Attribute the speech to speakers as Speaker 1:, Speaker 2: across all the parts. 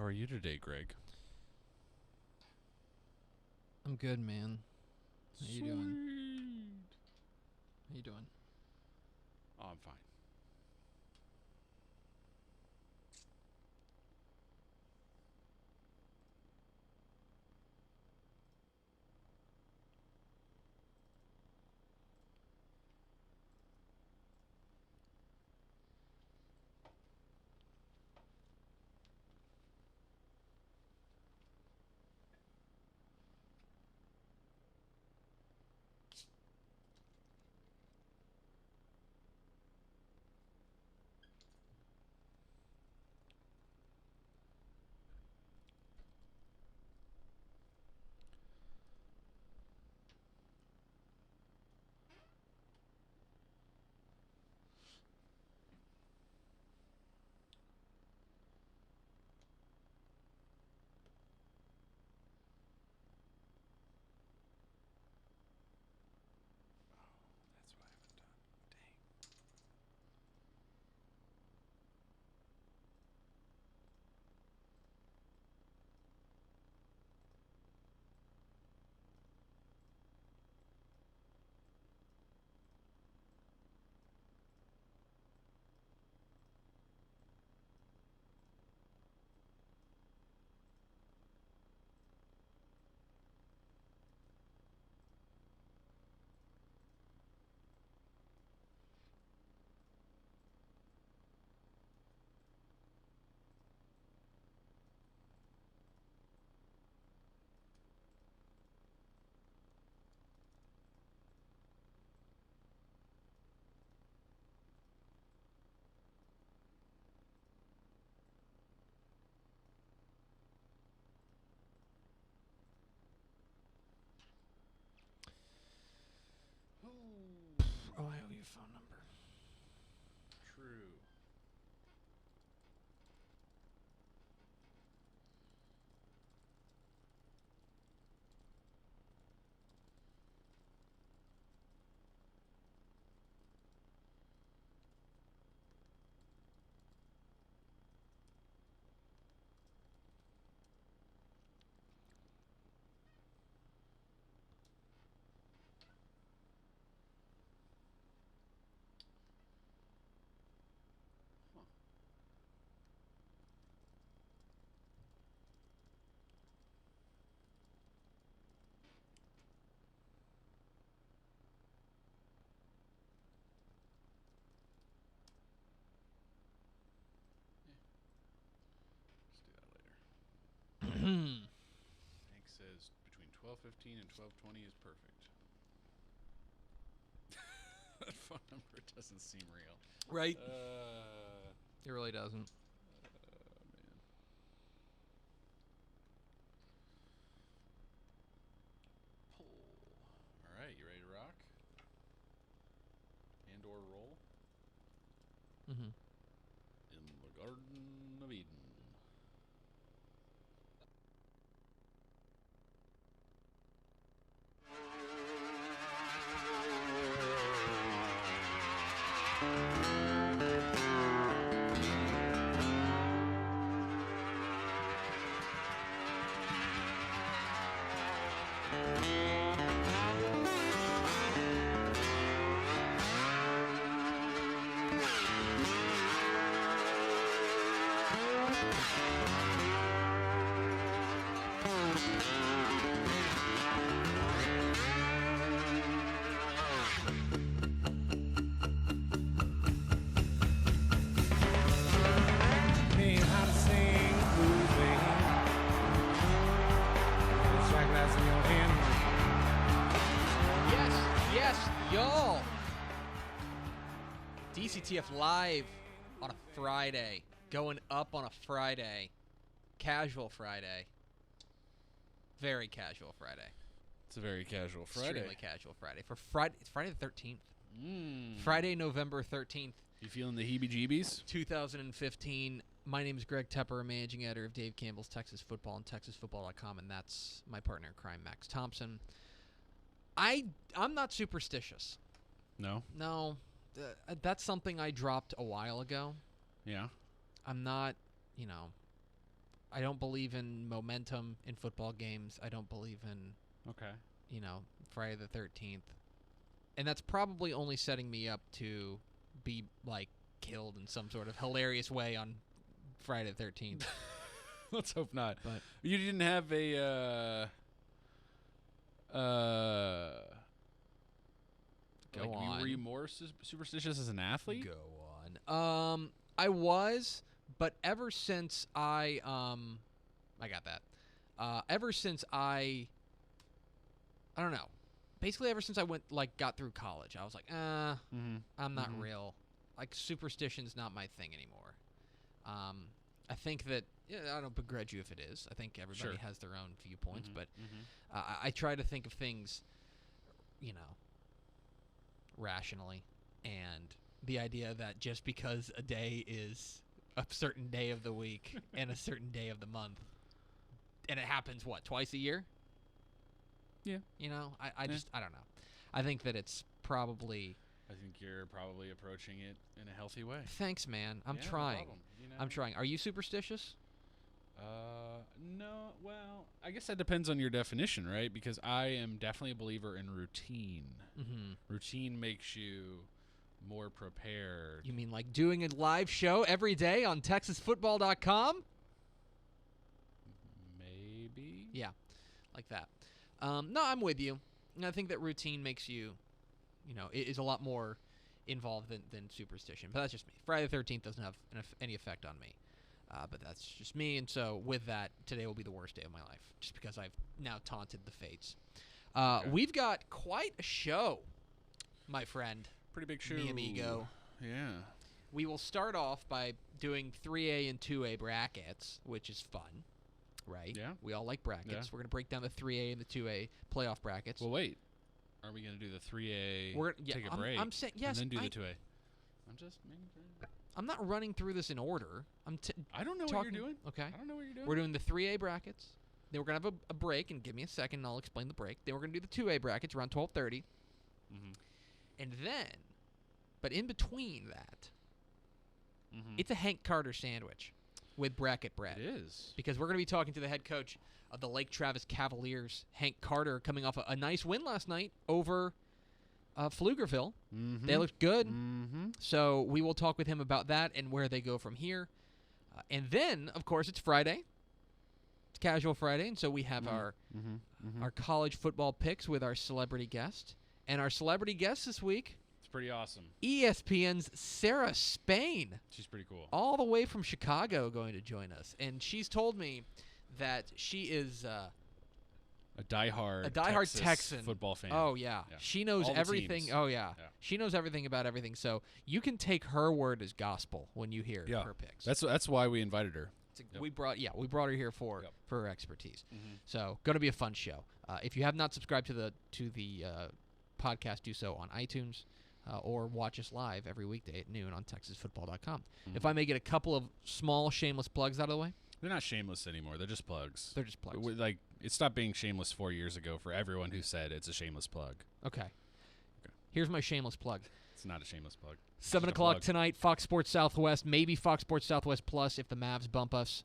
Speaker 1: How are you today, Greg?
Speaker 2: I'm good, man. How you doing?
Speaker 1: Sweet.
Speaker 2: How you doing?
Speaker 1: Oh, I'm fine. That's what I haven't done. Dang.
Speaker 2: Oh, I owe you a phone number.
Speaker 1: True. Huh. Let's do that later. Hank says between 12:15 and 12:20 is perfect. That phone number doesn't seem real.
Speaker 2: Right.
Speaker 1: Man.
Speaker 2: It really doesn't.
Speaker 1: Pull. All right, you ready to rock? And or roll?
Speaker 2: Mm-hmm.
Speaker 1: In the Garden of Eden.
Speaker 2: Y'all. DCTF live on a Friday. Going up on a Friday. Casual Friday. Very casual Friday.
Speaker 1: It's a very casual Friday.
Speaker 2: Extremely casual Friday. For Friday, it's Friday the 13th.
Speaker 1: Mm.
Speaker 2: Friday, November 13th.
Speaker 1: You feeling the heebie-jeebies?
Speaker 2: 2015. My name is Greg Tepper, managing editor of Dave Campbell's Texas Football and TexasFootball.com, and that's my partner in crime, Max Thompson. I'm not superstitious.
Speaker 1: No?
Speaker 2: No. That's something I dropped a while ago.
Speaker 1: Yeah.
Speaker 2: I'm not, I don't believe in momentum in football games. I don't believe in,
Speaker 1: Okay.
Speaker 2: Friday the 13th. And that's probably only setting me up to be, killed in some sort of hilarious way on Friday the 13th.
Speaker 1: Let's hope not.
Speaker 2: But
Speaker 1: You didn't have a
Speaker 2: Go on.
Speaker 1: Were you more superstitious as an athlete?
Speaker 2: Go on. I was, but ever since I got that. Ever since I don't know. Basically, ever since I got through college, I was like, I'm not real. Superstition's not my thing anymore. I think that I don't begrudge you if it is. I think everybody has their own viewpoints, but I try to think of things, rationally, and the idea that just because a day is a certain day of the week and a certain day of the month, and it happens twice a year.
Speaker 1: Yeah.
Speaker 2: I don't know. I think that it's probably.
Speaker 1: I think you're probably approaching it in a healthy way.
Speaker 2: Thanks, man. I'm
Speaker 1: no
Speaker 2: trying.
Speaker 1: problem.
Speaker 2: I'm trying. Are you superstitious?
Speaker 1: No. Well, I guess that depends on your definition, right? Because I am definitely a believer in routine.
Speaker 2: Mm-hmm.
Speaker 1: Routine makes you more prepared.
Speaker 2: You mean like doing a live show every day on TexasFootball.com?
Speaker 1: Maybe.
Speaker 2: Yeah, like that. No, I'm with you. And I think that routine makes you, is a lot more involved than superstition. But that's just me. Friday the 13th doesn't have any effect on me. But that's just me. And so with that, today will be the worst day of my life, just because I've now taunted the fates.
Speaker 1: Okay.
Speaker 2: We've got quite a show, my friend.
Speaker 1: Pretty big show.
Speaker 2: Mi amigo.
Speaker 1: Yeah.
Speaker 2: We will start off by doing 3A and 2A brackets, which is fun, right?
Speaker 1: Yeah.
Speaker 2: We all like brackets.
Speaker 1: Yeah.
Speaker 2: We're going to break down the 3A and the 2A playoff brackets.
Speaker 1: Well, wait. Are we going to do the 3A, take a break,
Speaker 2: I'm saying, yes,
Speaker 1: and then do the 2A? I'm just making sure.
Speaker 2: I'm not running through this in order.
Speaker 1: I don't know what you're doing.
Speaker 2: Okay.
Speaker 1: I don't know what you're doing.
Speaker 2: We're doing the 3A brackets. Then we're going to have a break, and give me a second, and I'll explain the break. Then we're going to do the 2A brackets around 12:30. And then, but in between that, it's a Hank Carter sandwich with bracket bread.
Speaker 1: It is.
Speaker 2: Because we're going to be talking to the head coach of the Lake Travis Cavaliers, Hank Carter, coming off a nice win last night over Pflugerville. They looked good. So we will talk with him about that and where they go from here. And then, of course, it's Friday. It's Casual Friday, and so we have our college football picks with our celebrity guest. And our celebrity guest this week,
Speaker 1: It's pretty awesome.
Speaker 2: ESPN's Sarah Spain.
Speaker 1: She's pretty cool.
Speaker 2: All the way from Chicago going to join us. And she's told me that she is
Speaker 1: a diehard
Speaker 2: Texas
Speaker 1: Texan football fan.
Speaker 2: Oh, yeah. She knows
Speaker 1: All the
Speaker 2: everything.
Speaker 1: teams.
Speaker 2: Oh, yeah.
Speaker 1: Yeah.
Speaker 2: She knows everything about everything. So you can take her word as gospel when you hear her picks.
Speaker 1: That's why we invited her.
Speaker 2: We brought her here for her expertise. So going to be a fun show. If you have not subscribed to the podcast, do so on iTunes or watch us live every weekday at noon on TexasFootball.com. If I may get a couple of small shameless plugs out of the way.
Speaker 1: They're not shameless anymore. They're just plugs.
Speaker 2: They're just plugs.
Speaker 1: It stopped being shameless 4 years ago for everyone who said it's a shameless plug.
Speaker 2: Okay. Here's my shameless plug.
Speaker 1: It's not a shameless plug.
Speaker 2: 7 o'clock tonight, Fox Sports Southwest, maybe Fox Sports Southwest Plus if the Mavs bump us.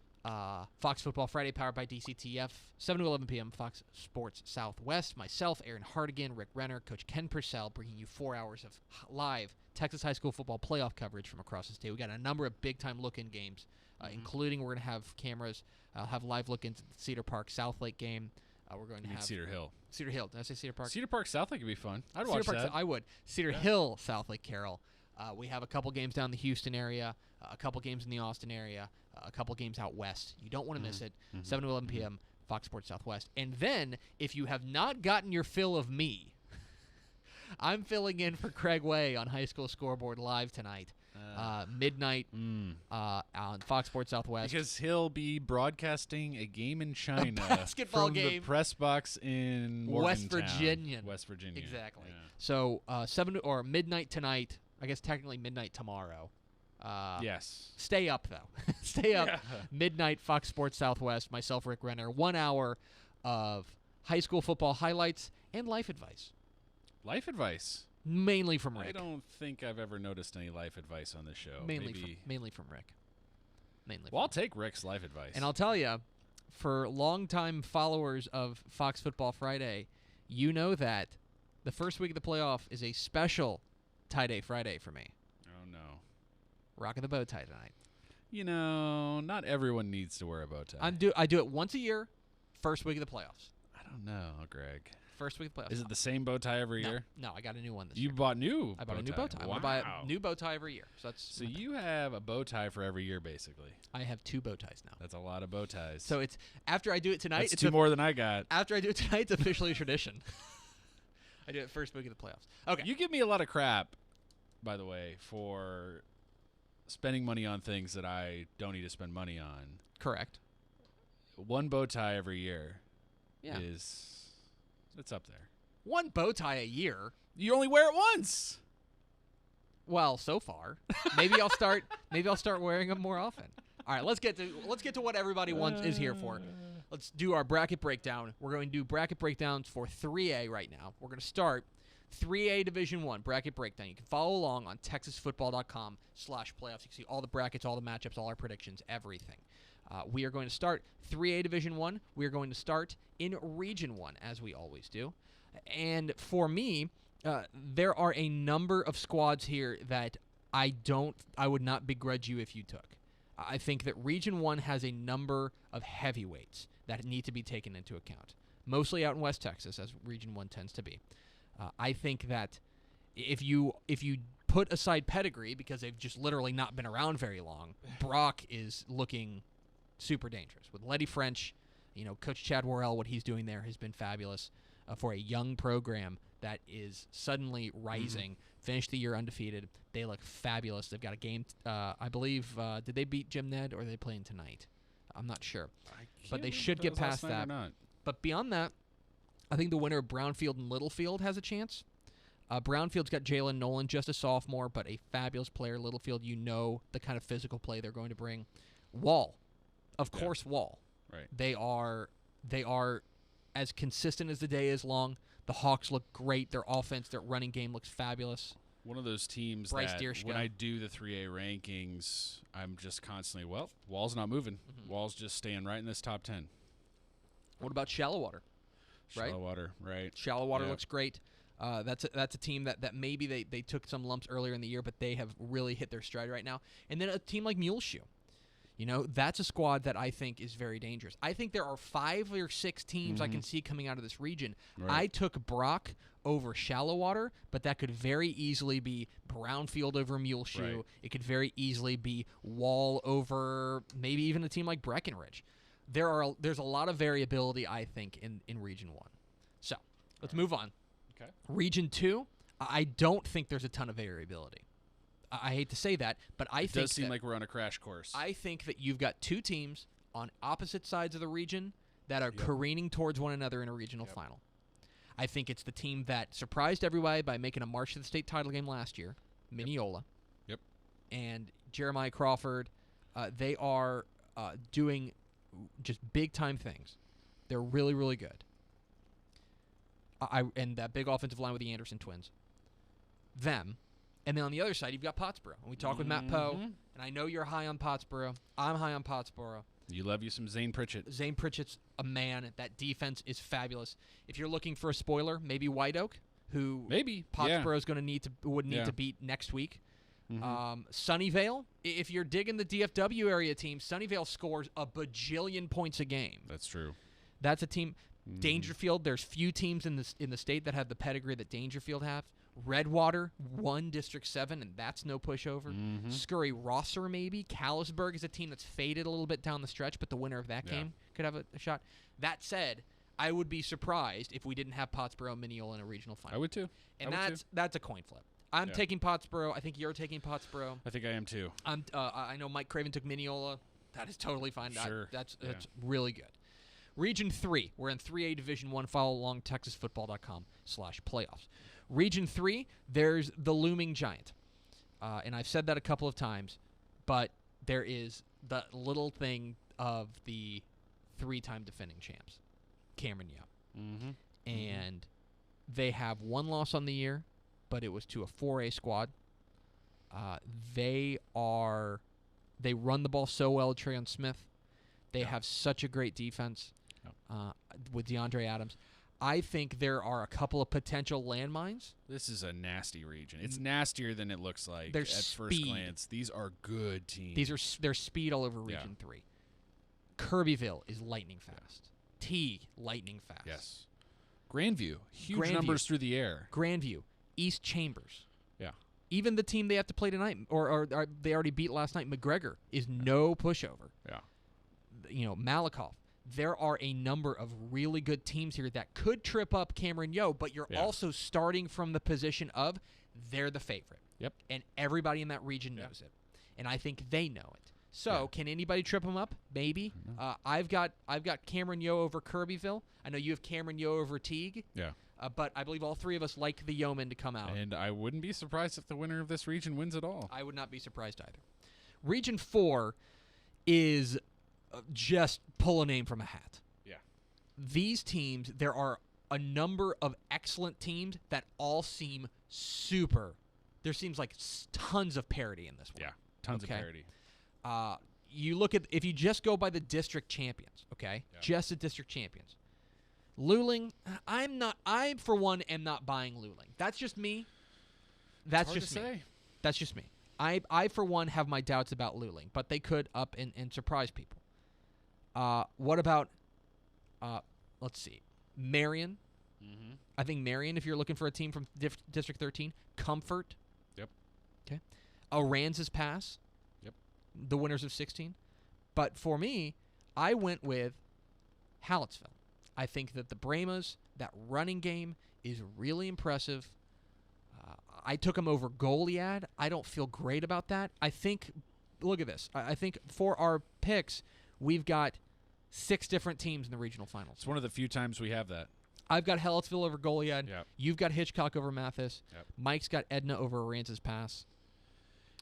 Speaker 2: Fox Football Friday, powered by DCTF, 7 to 11 p.m., Fox Sports Southwest. Myself, Aaron Hardigan, Rick Renner, Coach Ken Purcell, bringing you 4 hours of live Texas high school football playoff coverage from across the state. We got a number of big-time look-in games, including we're going to have cameras, have live look-ins at the Cedar Park South Lake game. We're going to have
Speaker 1: Cedar Hill.
Speaker 2: Cedar Hill. Did I say Cedar Park?
Speaker 1: Cedar Park South Lake would be fun. I'd
Speaker 2: Cedar
Speaker 1: watch
Speaker 2: Park,
Speaker 1: that.
Speaker 2: I would. Cedar Hill, South Lake Carroll. We have a couple games down in the Houston area, a couple games in the Austin area, a couple games out west. You don't want to miss it. 7 to 11 p.m., Fox Sports Southwest. And then, if you have not gotten your fill of me, I'm filling in for Craig Way on High School Scoreboard Live tonight. Midnight on Fox Sports Southwest.
Speaker 1: Because he'll be broadcasting a game in China.
Speaker 2: Basketball
Speaker 1: from
Speaker 2: game.
Speaker 1: the press box in
Speaker 2: West
Speaker 1: Morgantown.
Speaker 2: Virginia.
Speaker 1: West Virginia.
Speaker 2: Exactly.
Speaker 1: Yeah.
Speaker 2: So midnight tonight. I guess technically midnight tomorrow.
Speaker 1: Yes.
Speaker 2: Stay up, though. Stay up.
Speaker 1: Yeah.
Speaker 2: Midnight, Fox Sports Southwest, myself, Rick Renner. 1 hour of high school football highlights and life advice.
Speaker 1: Life advice.
Speaker 2: Mainly from Rick.
Speaker 1: I don't think I've ever noticed any life advice on this show.
Speaker 2: Mainly from Rick. mainly.
Speaker 1: Well, I'll take Rick's life advice.
Speaker 2: And I'll tell you, for longtime followers of Fox Football Friday, you know that the first week of the playoff is a special tie-day Friday for me.
Speaker 1: Oh, no.
Speaker 2: Rocking the bow tie tonight.
Speaker 1: You know, not everyone needs to wear a bow tie.
Speaker 2: I do it once a year, first week of the playoffs.
Speaker 1: I don't know, Greg.
Speaker 2: First week of the playoffs.
Speaker 1: Is it the same bow tie every year?
Speaker 2: No, I got a new one this
Speaker 1: You
Speaker 2: year.
Speaker 1: bought new
Speaker 2: I bought a new
Speaker 1: bow
Speaker 2: bow tie.
Speaker 1: Wow.
Speaker 2: I'm going to buy a new bow tie every year.
Speaker 1: So you have a bow tie for every year, basically.
Speaker 2: I have 2 bow ties now.
Speaker 1: That's a lot of bow ties.
Speaker 2: So it's after I do it tonight.
Speaker 1: That's
Speaker 2: it's
Speaker 1: 2 more than I got.
Speaker 2: After I do it tonight, it's officially a tradition. I do it first week of the playoffs. Okay.
Speaker 1: You give me a lot of crap, by the way, for spending money on things that I don't need to spend money on.
Speaker 2: Correct.
Speaker 1: One bow tie every year
Speaker 2: Yeah.
Speaker 1: it's up there.
Speaker 2: One bow tie a year.
Speaker 1: You only wear it once.
Speaker 2: Well, so far. Maybe I'll start wearing them more often. All right, let's get to what everybody is here for. Let's do our bracket breakdown. We're going to do bracket breakdowns for 3A right now. We're going to start 3A Division 1 bracket breakdown. You can follow along on texasfootball.com/playoffs. You can see all the brackets, all the matchups, all our predictions, everything. We are going to start 3A Division 1. We are going to start in Region 1, as we always do. And for me, there are a number of squads here that I would not begrudge you if you took. I think that Region 1 has a number of heavyweights that need to be taken into account, mostly out in West Texas, as Region 1 tends to be. I think that if you put aside pedigree, because they've just literally not been around very long, Brock is looking super dangerous. With Letty French, Coach Chad Worrell, what he's doing there has been fabulous for a young program that is suddenly rising. Finished the year undefeated. They look fabulous. They've got a game, I believe. Did they beat Jim Ned, or are they playing tonight? I'm not sure. But they should get past that. But beyond that, I think the winner of Brownfield and Littlefield has a chance. Brownfield's got Jalen Nolan, just a sophomore, but a fabulous player. Littlefield, the kind of physical play they're going to bring. Wall. Of course, Wall.
Speaker 1: Right.
Speaker 2: They are as consistent as the day is long. The Hawks look great. Their offense, their running game looks fabulous.
Speaker 1: One of those teams that when I do the 3A rankings, I'm just constantly, Wall's not moving. Wall's just staying right in this top 10.
Speaker 2: What about Shallowater?
Speaker 1: Shallowater, right.
Speaker 2: Shallowater looks great. That's a team that maybe they took some lumps earlier in the year, but they have really hit their stride right now. And then a team like Muleshoe. That's a squad that I think is very dangerous. I think there are 5 or 6 teams I can see coming out of this region. Right. I took Brock over Shallowater, but that could very easily be Brownfield over Muleshoe. Right. It could very easily be Wall over maybe even a team like Breckenridge. There's a lot of variability, I think, in Region 1. So let's move on.
Speaker 1: Okay.
Speaker 2: Region 2, I don't think there's a ton of variability. I hate to say that, but I think
Speaker 1: it does seem like we're on a crash course.
Speaker 2: I think that you've got 2 teams on opposite sides of the region that are careening towards one another in a regional final. I think it's the team that surprised everybody by making a march to the state title game last year, Mineola.
Speaker 1: Yep. And
Speaker 2: Jeremiah Crawford. They are doing just big-time things. They're really, really good. And that big offensive line with the Anderson twins. Them. And then on the other side, you've got Pottsboro. And we talked with Matt Poe, and I know you're high on Pottsboro. I'm high on Pottsboro.
Speaker 1: You love you some Zane Pritchett.
Speaker 2: Zane Pritchett's a man. That defense is fabulous. If you're looking for a spoiler, maybe White Oak, who Pottsboro is going to need to beat next week. Sunnyvale, if you're digging the DFW area team, Sunnyvale scores a bajillion points a game.
Speaker 1: That's true.
Speaker 2: That's a team. Dangerfield, there's few teams in the state that have the pedigree that Dangerfield have. Redwater won District 7, and that's no pushover. Scurry Rosser, maybe. Callisburg is a team that's faded a little bit down the stretch, but the winner of that game could have a shot. That said, I would be surprised if we didn't have Pottsboro and Mineola in a regional final.
Speaker 1: I would too.
Speaker 2: And that's a coin flip. I'm taking Pottsboro. I think you're taking Pottsboro.
Speaker 1: I think I am too.
Speaker 2: I know Mike Craven took Mineola. That is totally fine.
Speaker 1: Sure.
Speaker 2: That's really good. Region 3. We're in 3A Division 1. Follow along texasfootball.com/playoffs. Region 3, there's the looming giant. And I've said that a couple of times, but there is the little thing of the 3-time defending champs, Cameron Young. And they have 1 loss on the year, but it was to a 4A squad. They are They run the ball so well with Trayon Smith. They have such a great defense with DeAndre Adams. I think there are a couple of potential landmines.
Speaker 1: This is a nasty region. It's nastier than it looks like at first glance. These are good teams.
Speaker 2: There's speed all over Region 3. Kirbyville is lightning fast. Teague, lightning fast.
Speaker 1: Yes. Grandview, huge numbers through the air.
Speaker 2: Grandview, East Chambers.
Speaker 1: Yeah.
Speaker 2: Even the team they have to play tonight, or they already beat last night, McGregor, is no pushover.
Speaker 1: Yeah.
Speaker 2: Malakoff. There are a number of really good teams here that could trip up Cameron Yo, but you're also starting from the position of they're the favorite.
Speaker 1: Yep.
Speaker 2: And everybody in that region knows it. And I think they know it. So, can anybody trip him up? Maybe. I've got Cameron Yo over Kirbyville. I know you have Cameron Yo over Teague.
Speaker 1: Yeah.
Speaker 2: But I believe all three of us like the Yeomen to come out.
Speaker 1: And I wouldn't be surprised if the winner of this region wins it all.
Speaker 2: I would not be surprised either. Region 4 is just pull a name from a hat.
Speaker 1: Yeah.
Speaker 2: These teams, there are a number of excellent teams that all seem super. There seems like tons of parity in this one.
Speaker 1: Yeah, tons of parity.
Speaker 2: You look at, if you just go by the district champions, just the district champions. Luling, I for one am not buying Luling. That's just me. That's just me. That's just me. I for one have my doubts about Luling, but they could up and surprise people. What about, let's see, Marion?
Speaker 1: Mm-hmm.
Speaker 2: I think Marion, if you're looking for a team from District 13, Comfort.
Speaker 1: Yep.
Speaker 2: Okay. Aransas Pass.
Speaker 1: Yep.
Speaker 2: The winners of 16. But for me, I went with Hallettsville. I think that the Brahmas, that running game is really impressive. I took them over Goliad. I don't feel great about that. I think, look at this. I think for our picks, we've got 6 different teams in the regional finals.
Speaker 1: It's one of the few times we have that.
Speaker 2: I've got Hallettsville over Goliad.
Speaker 1: Yep.
Speaker 2: You've got Hitchcock over Mathis.
Speaker 1: Yep.
Speaker 2: Mike's got Edna over Aransas Pass.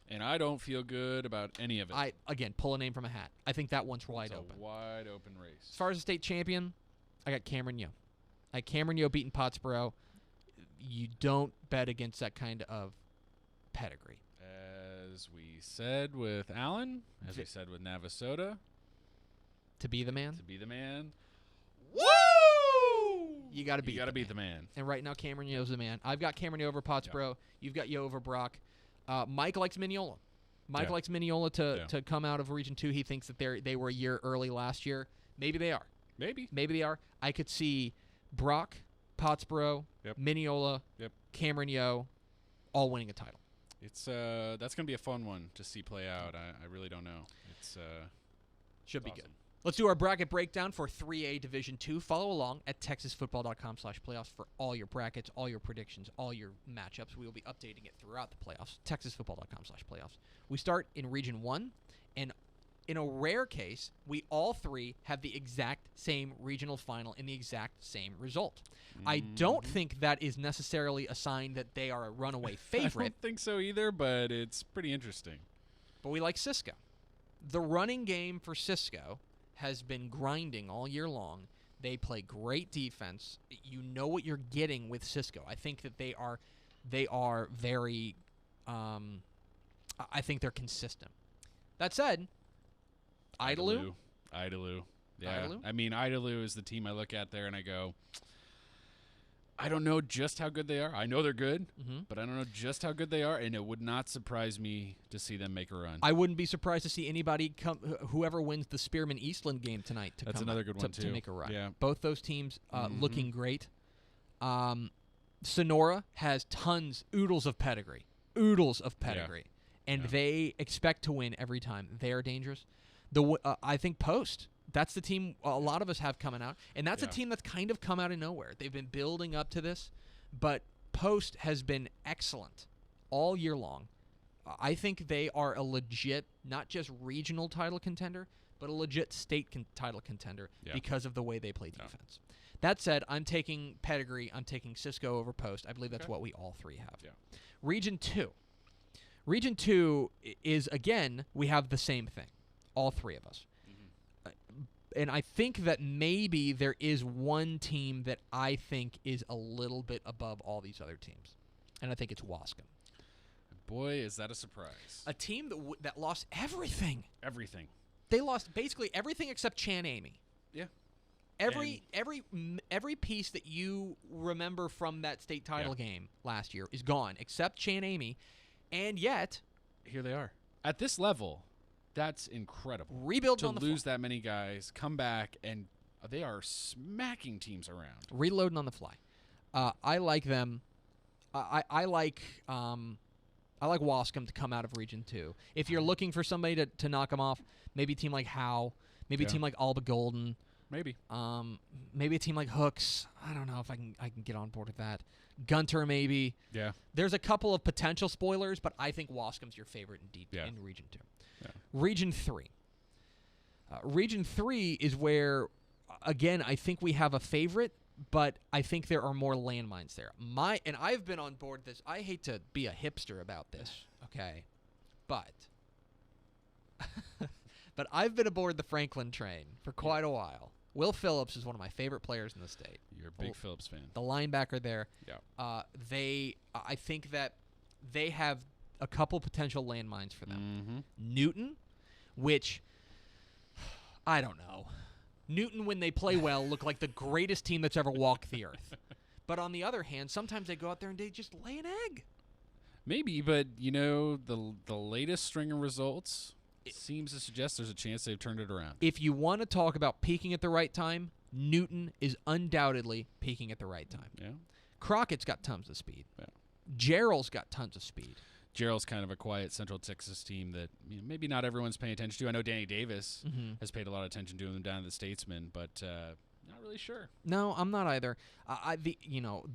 Speaker 1: And I don't feel good about any of it.
Speaker 2: Again, pull a name from a hat. I think that one's wide open.
Speaker 1: It's a wide open race.
Speaker 2: As far as the state champion, I got Cameron Yo. I got Cameron Yo beating Pottsboro. You don't bet against that kind of pedigree.
Speaker 1: As we said with Allen, as we said with Navasota.
Speaker 2: To be the man?
Speaker 1: To be the man.
Speaker 2: Woo! You got to beat
Speaker 1: the man.
Speaker 2: And right now, Cameron Yo's the man. I've got Cameron Yo over Pottsboro. Yep. You've got Yo over Brock. Mike likes Mineola. Mike likes Mineola to come out of Region 2. He thinks that they were a year early last year. Maybe they are. Maybe they are. I could see Brock, Pottsboro, Mineola, Cameron Yo, all winning a title.
Speaker 1: It's that's gonna be a fun one to see play out. I really don't know.
Speaker 2: Should be awesome. Good. Let's do our bracket breakdown for 3A Division 2. Follow along at texasfootball.com/playoffs for all your brackets, all your predictions, all your matchups. We will be updating it throughout the playoffs. texasfootball.com/playoffs. We start in Region 1, and in a rare case, we all three have the exact same regional final in the exact same result. Mm-hmm. I don't think that is necessarily a sign that they are a runaway favorite.
Speaker 1: I don't think so either, but it's pretty interesting.
Speaker 2: But we like Cisco. The running game for Cisco has been grinding all year long. They play great defense. You know what you're getting with Cisco. I think that they are very I think they're consistent. That said, Idalou.
Speaker 1: Yeah.
Speaker 2: Idalou?
Speaker 1: I mean, Idalou is the team I look at there and I go, I don't know just how good they are. I know they're good, but I don't know just how good they are, and it would not surprise me to see them make a run.
Speaker 2: I wouldn't be surprised to see anybody whoever wins the Spearman Eastland game tonight
Speaker 1: That's another good one too.
Speaker 2: To make a run.
Speaker 1: Yeah.
Speaker 2: Both those teams looking great. Sonora has oodles of pedigree. And they expect to win every time. They are dangerous. I think Post, that's the team a lot of us have coming out. And that's a team that's kind of come out of nowhere. They've been building up to this. But Post has been excellent all year long. I think they are a legit, not just regional title contender, but a legit state title contender because of the way they play defense. That said, I'm taking pedigree. I'm taking Cisco over Post. I believe that's what we all three have.
Speaker 1: Yeah.
Speaker 2: Region 2. Region 2 is, again, we have the same thing, all three of us. And I think that maybe there is one team that I think is a little bit above all these other teams, and I think it's Wascom.
Speaker 1: boy, is that a surprise.
Speaker 2: A team that lost everything.
Speaker 1: Everything.
Speaker 2: They lost basically everything except Chan Amy.
Speaker 1: Yeah.
Speaker 2: Every piece that you remember from that state title game last year is gone, except Chan Amy, and yet
Speaker 1: here they are at this level. That's incredible.
Speaker 2: Rebuilding
Speaker 1: to
Speaker 2: on the
Speaker 1: lose that many guys, come back, and they are smacking teams around.
Speaker 2: Reloading on the fly. I like them. I like Wascom to come out of Region 2. If you're looking for somebody to knock them off, maybe a team like Howe, maybe a team like Alba Golden.
Speaker 1: Maybe.
Speaker 2: Maybe a team like Hooks. I don't know if I can get on board with that. Gunter, maybe.
Speaker 1: Yeah.
Speaker 2: There's a couple of potential spoilers, but I think Wascom's your favorite in Region 2.
Speaker 1: Yeah.
Speaker 2: Region 3. Region 3 is where, again, I think we have a favorite, but I think there are more landmines there. And I've been on board this. I hate to be a hipster about this, okay? But but I've been aboard the Franklin train for quite a while. Will Phillips is one of my favorite players in the state.
Speaker 1: You're a big Phillips fan.
Speaker 2: The linebacker there.
Speaker 1: Yeah.
Speaker 2: I think that they have a couple potential landmines for them.
Speaker 1: Mm-hmm.
Speaker 2: Newton, which I don't know. Newton, when they play well, look like the greatest team that's ever walked the earth. But on the other hand, sometimes they go out there and they just lay an egg.
Speaker 1: Maybe, but the latest string of results seems to suggest there's a chance they've turned it around.
Speaker 2: If you want to talk about peaking at the right time, Newton is undoubtedly peaking at the right time.
Speaker 1: Yeah.
Speaker 2: Crockett's got tons of speed.
Speaker 1: Yeah.
Speaker 2: Gerald's got tons of speed.
Speaker 1: Gerald's kind of a quiet Central Texas team that maybe not everyone's paying attention to. I know Danny Davis has paid a lot of attention to him down at the Statesman, but not really sure.
Speaker 2: No, I'm not either.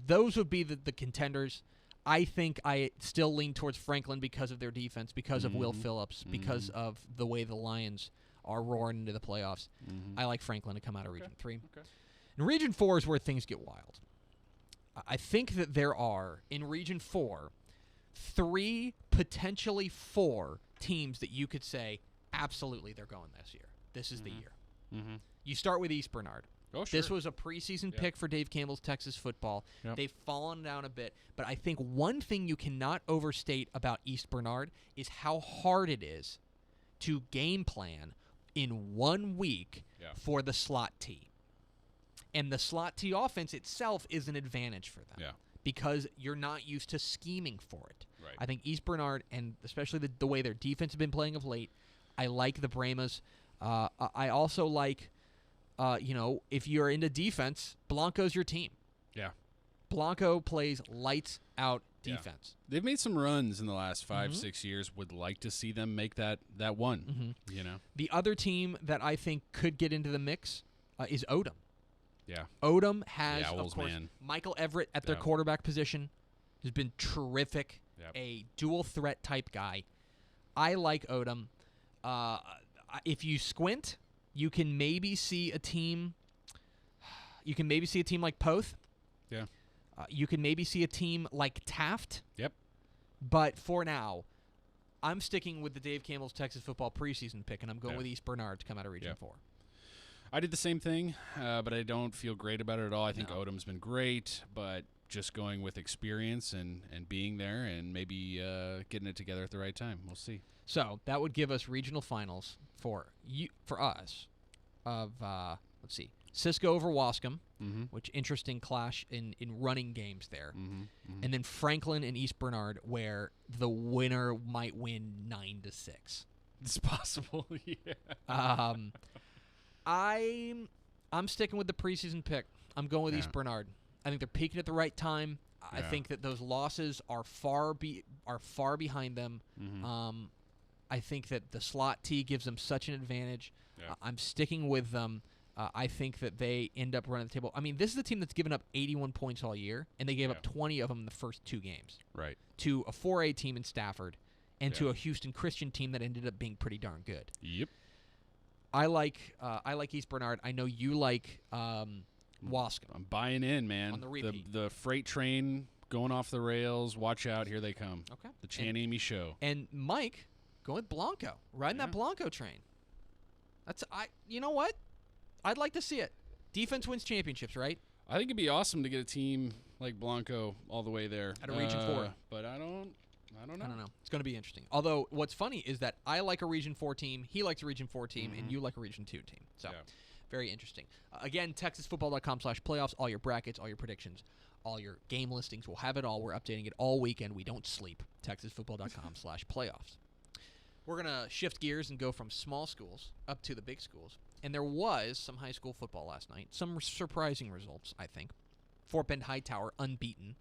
Speaker 2: Those would be the contenders. I think I still lean towards Franklin because of their defense, because of Will Phillips, because of the way the Lions are roaring into the playoffs. I like Franklin to come out of Region 3.
Speaker 1: Okay.
Speaker 2: And Region 4 is where things get wild. I think that there are, in Region 4, 3, potentially 4 teams that you could say, absolutely, they're going this year. This is the year.
Speaker 1: Mm-hmm.
Speaker 2: You start with East Bernard.
Speaker 1: Oh, sure.
Speaker 2: This was a preseason pick for Dave Campbell's Texas football.
Speaker 1: Yep.
Speaker 2: They've fallen down a bit, but I think one thing you cannot overstate about East Bernard is how hard it is to game plan in 1 week for the slot T. And the slot T offense itself is an advantage for them because you're not used to scheming for it.
Speaker 1: Right.
Speaker 2: I think East Bernard, and especially the way their defense has been playing of late, I like the Brahmas. I also like... if you're into defense, Blanco's your team.
Speaker 1: Yeah.
Speaker 2: Blanco plays lights out defense.
Speaker 1: Yeah. They've made some runs in the last 5-6 years. Would like to see them make that one. The other team that I think could get into the mix is Odom. Yeah. Odom has, of course, Michael Everett at their quarterback position, who's been terrific, a dual threat type guy. I like Odom. If you squint, you can maybe see a team. You can maybe see a team like Poth. Yeah.
Speaker 2: You can maybe see a team like Taft.
Speaker 1: Yep.
Speaker 2: But for now, I'm sticking with the Dave Campbell's Texas football preseason pick, and I'm going with East Bernard to come out of Region 4.
Speaker 1: I did the same thing, but I don't feel great about it at all. I think Odom's been great, but just going with experience and being there and maybe getting it together at the right time. We'll see. So that would give us regional finals for us of, let's see, Cisco over Wascom, which interesting clash in running games there. And then Franklin and East Bernard, where the winner might win 9-6. It's possible, yeah. I'm sticking with the preseason pick. I'm going with East Bernard. I think they're peaking at the right time. I think that those losses are far behind them. I think that the slot T gives them such an advantage. I'm sticking with them. I think that they end up running the table. I mean, this is a team that's given up 81 points all year, and they gave up 20 of them in the first 2 games. Right. To a 4A team in Stafford and to a Houston Christian team that ended up being pretty darn good. Yep. I like East Bernard. I know you like Wascom. I'm buying in, man. On the repeat. The freight train going off the rails. Watch out. Here they come. Okay. The Chan Amy show. And Mike, going with Blanco. Riding that Blanco train. You know what? I'd like to see it. Defense wins championships, right? I think it'd be awesome to get a team like Blanco all the way there. At a Region 4. But I don't
Speaker 3: I don't know.
Speaker 1: It's going to be interesting. Although, what's funny is that I like a Region 4 team, he likes a Region 4 team, and you like a Region 2 team. So, very interesting. Again, TexasFootball.com/playoffs, all your brackets, all your predictions, all your game listings. We'll have it all. We're updating it all weekend. We don't sleep. TexasFootball.com/playoffs. We're going to shift gears and go from small schools up to the big schools. And there was some high school football last night. Some surprising results, I think. Fort Bend Hightower, unbeaten,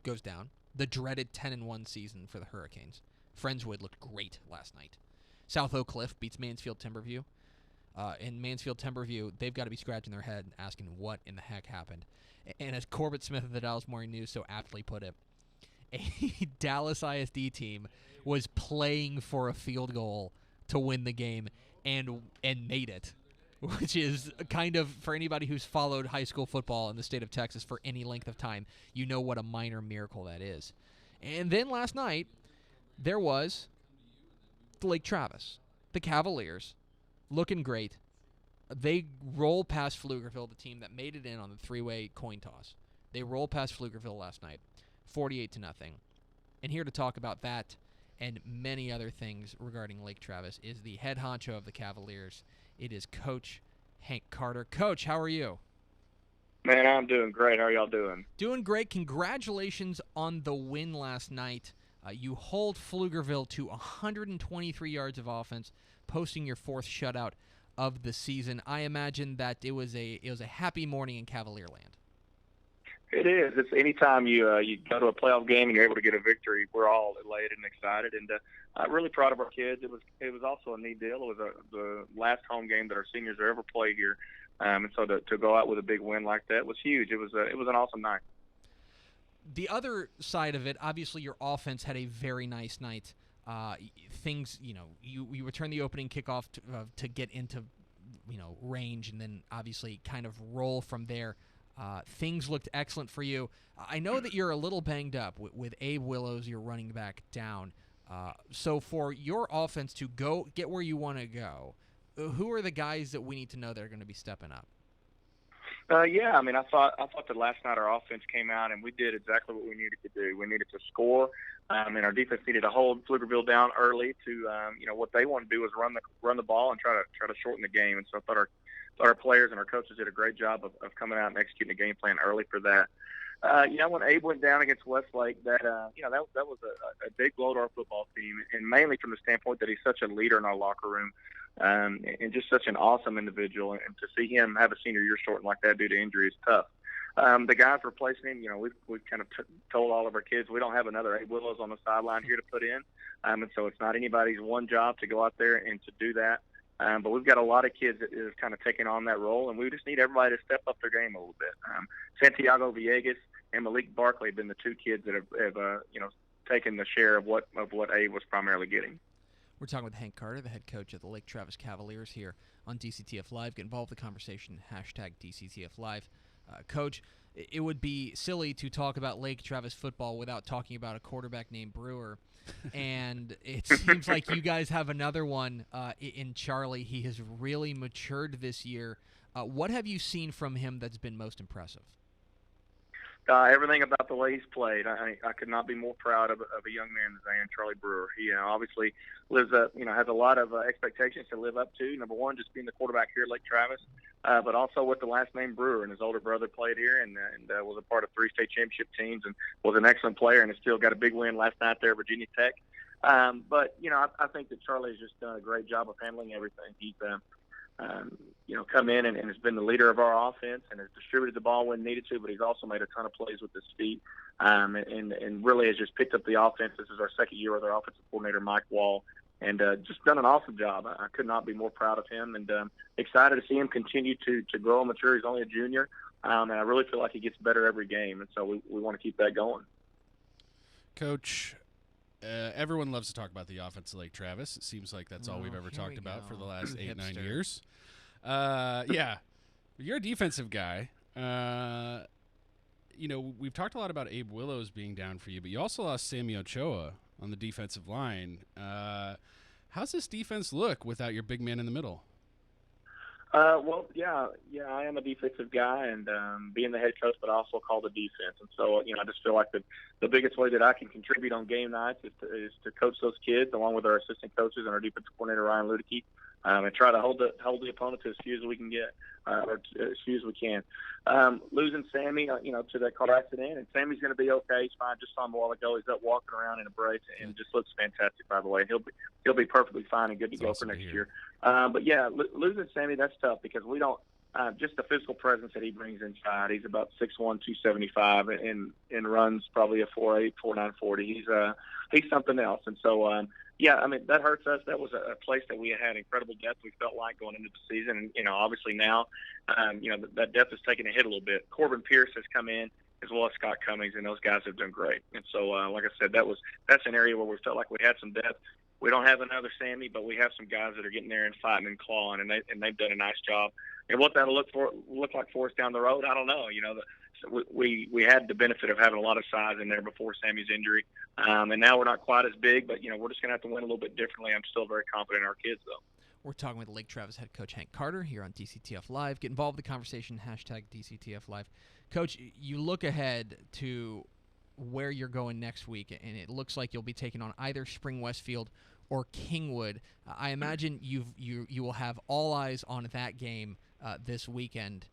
Speaker 1: goes down. The dreaded 10-1 season for the Hurricanes. Friendswood looked great last night. South Oak Cliff beats Mansfield Timberview. In Mansfield Timberview, they've got to be scratching their head asking what in the heck happened. And as Corbett Smith of the Dallas Morning News so aptly put it, a Dallas ISD team was playing for a field goal to win the game and made it, which is kind of, for anybody who's followed high school football in the state of Texas for any length of time, you know what a minor miracle that is. And then last night, there was the Lake Travis, the Cavaliers, looking great. They roll past Pflugerville, the team that made it in on the three-way coin toss. They roll past Pflugerville last night, 48-0. And here to talk about that and many other things regarding Lake Travis is the head honcho of the Cavaliers. It is Coach Hank Carter. Coach, how are you?
Speaker 4: Man, I'm doing great. How are y'all doing?
Speaker 1: Doing great. Congratulations on the win last night. You hold Pflugerville to 123 yards of offense, posting your fourth shutout of the season. I imagine that it was a happy morning in Cavalier land.
Speaker 4: It is. It's anytime you go to a playoff game and you're able to get a victory, we're all elated and excited, and really proud of our kids. It was also a neat deal. It was the last home game that our seniors ever played here, and so to go out with a big win like that was huge. It was an awesome night.
Speaker 1: The other side of it, obviously, your offense had a very nice night. Things, you return the opening kickoff to get into, range, and then obviously kind of roll from there. Things looked excellent for you. I know that you're a little banged up with Abe Willows, your running back, down. So for your offense to go get where you want to go, who are the guys that we need to know that are going to be stepping up?
Speaker 4: Yeah, I mean, I thought that last night our offense came out and we did exactly what we needed to do. We needed to score, and our defense needed to hold Pflugerville down early. To what they wanted to do was run the ball and try to shorten the game. And so I thought our players and our coaches did a great job of coming out and executing the game plan early for that. When Abe went down against Westlake, that was a big blow to our football team, and mainly from the standpoint that he's such a leader in our locker room, and just such an awesome individual. And to see him have a senior year shortened like that due to injury is tough. The guys replacing him, we've kind of told all of our kids we don't have another Abe Willows on the sideline here to put in, and so it's not anybody's one job to go out there and to do that. But we've got a lot of kids that is kind of taking on that role, and we just need everybody to step up their game a little bit. Santiago Villegas and Malik Barkley have been the two kids that have taken the share of what Abe was primarily getting.
Speaker 1: We're talking with Hank Carter, the head coach of the Lake Travis Cavaliers, here on DCTF Live. Get involved in the conversation, #DCTF Live. Coach, it would be silly to talk about Lake Travis football without talking about a quarterback named Brewer. And it seems like you guys have another one in Charlie. He has really matured this year. What have you seen from him that's been most impressive?
Speaker 4: Everything about the way he's played. I could not be more proud of a young man than Charlie Brewer. He obviously lives up, has a lot of expectations to live up to. Number one, just being the quarterback here at Lake Travis, but also with the last name Brewer. And his older brother played here and was a part of 3 state championship teams and was an excellent player and has still got a big win last night there at Virginia Tech. But I think that Charlie has just done a great job of handling everything. He's come in and has been the leader of our offense and has distributed the ball when needed to, but he's also made a ton of plays with his feet and really has just picked up the offense. This is our second year with our offensive coordinator, Mike Wall, and just done an awesome job. I could not be more proud of him and excited to see him continue to grow and mature. He's only a junior, and I really feel like he gets better every game, and so we want to keep that going.
Speaker 3: Coach, everyone loves to talk about the offense of Lake Travis. It seems like that's all we've ever talked about for the last 8-9 years. Yeah, you're a defensive guy. We've talked a lot about Abe Willows being down for you, but you also lost Sammy Ochoa on the defensive line. How's this defense look without your big man in the middle?
Speaker 4: Well, yeah, I am a defensive guy, and being the head coach, but I also call the defense. And so, I just feel like the biggest way that I can contribute on game nights is to coach those kids, along with our assistant coaches and our defensive coordinator Ryan Ludicky, and try to hold the opponent to as few as we can get, or as few as we can. Losing Sammy, to that car accident, and Sammy's going to be okay. He's fine. Just saw him a while ago. He's up walking around in a brace, and just looks fantastic. By the way, he'll be perfectly fine and good to go for next year. But yeah, losing Sammy, that's tough because we don't just the physical presence that he brings inside. He's about 6'1", 275, and runs probably a 4'8", 4'9", 40. He's something else. And so yeah, I mean that hurts us. That was a place that we had incredible depth. We felt like going into the season, and obviously now, that depth is taking a hit a little bit. Corbin Pierce has come in, as well as Scott Cummings, and those guys have done great. And so, like I said, that's an area where we felt like we had some depth. We don't have another Sammy, but we have some guys that are getting there and fighting and clawing, and they've done a nice job. And what that'll look like for us down the road, I don't know. We had the benefit of having a lot of size in there before Sammy's injury, and now we're not quite as big, but we're just going to have to win a little bit differently. I'm still very confident in our kids, though.
Speaker 1: We're talking with Lake Travis head coach Hank Carter here on DCTF Live. Get involved in the conversation, #DCTF Live. Coach, you look ahead to where you're going next week, and it looks like you'll be taking on either Spring Westfield or Kingwood. I imagine you will have all eyes on that game this weekend.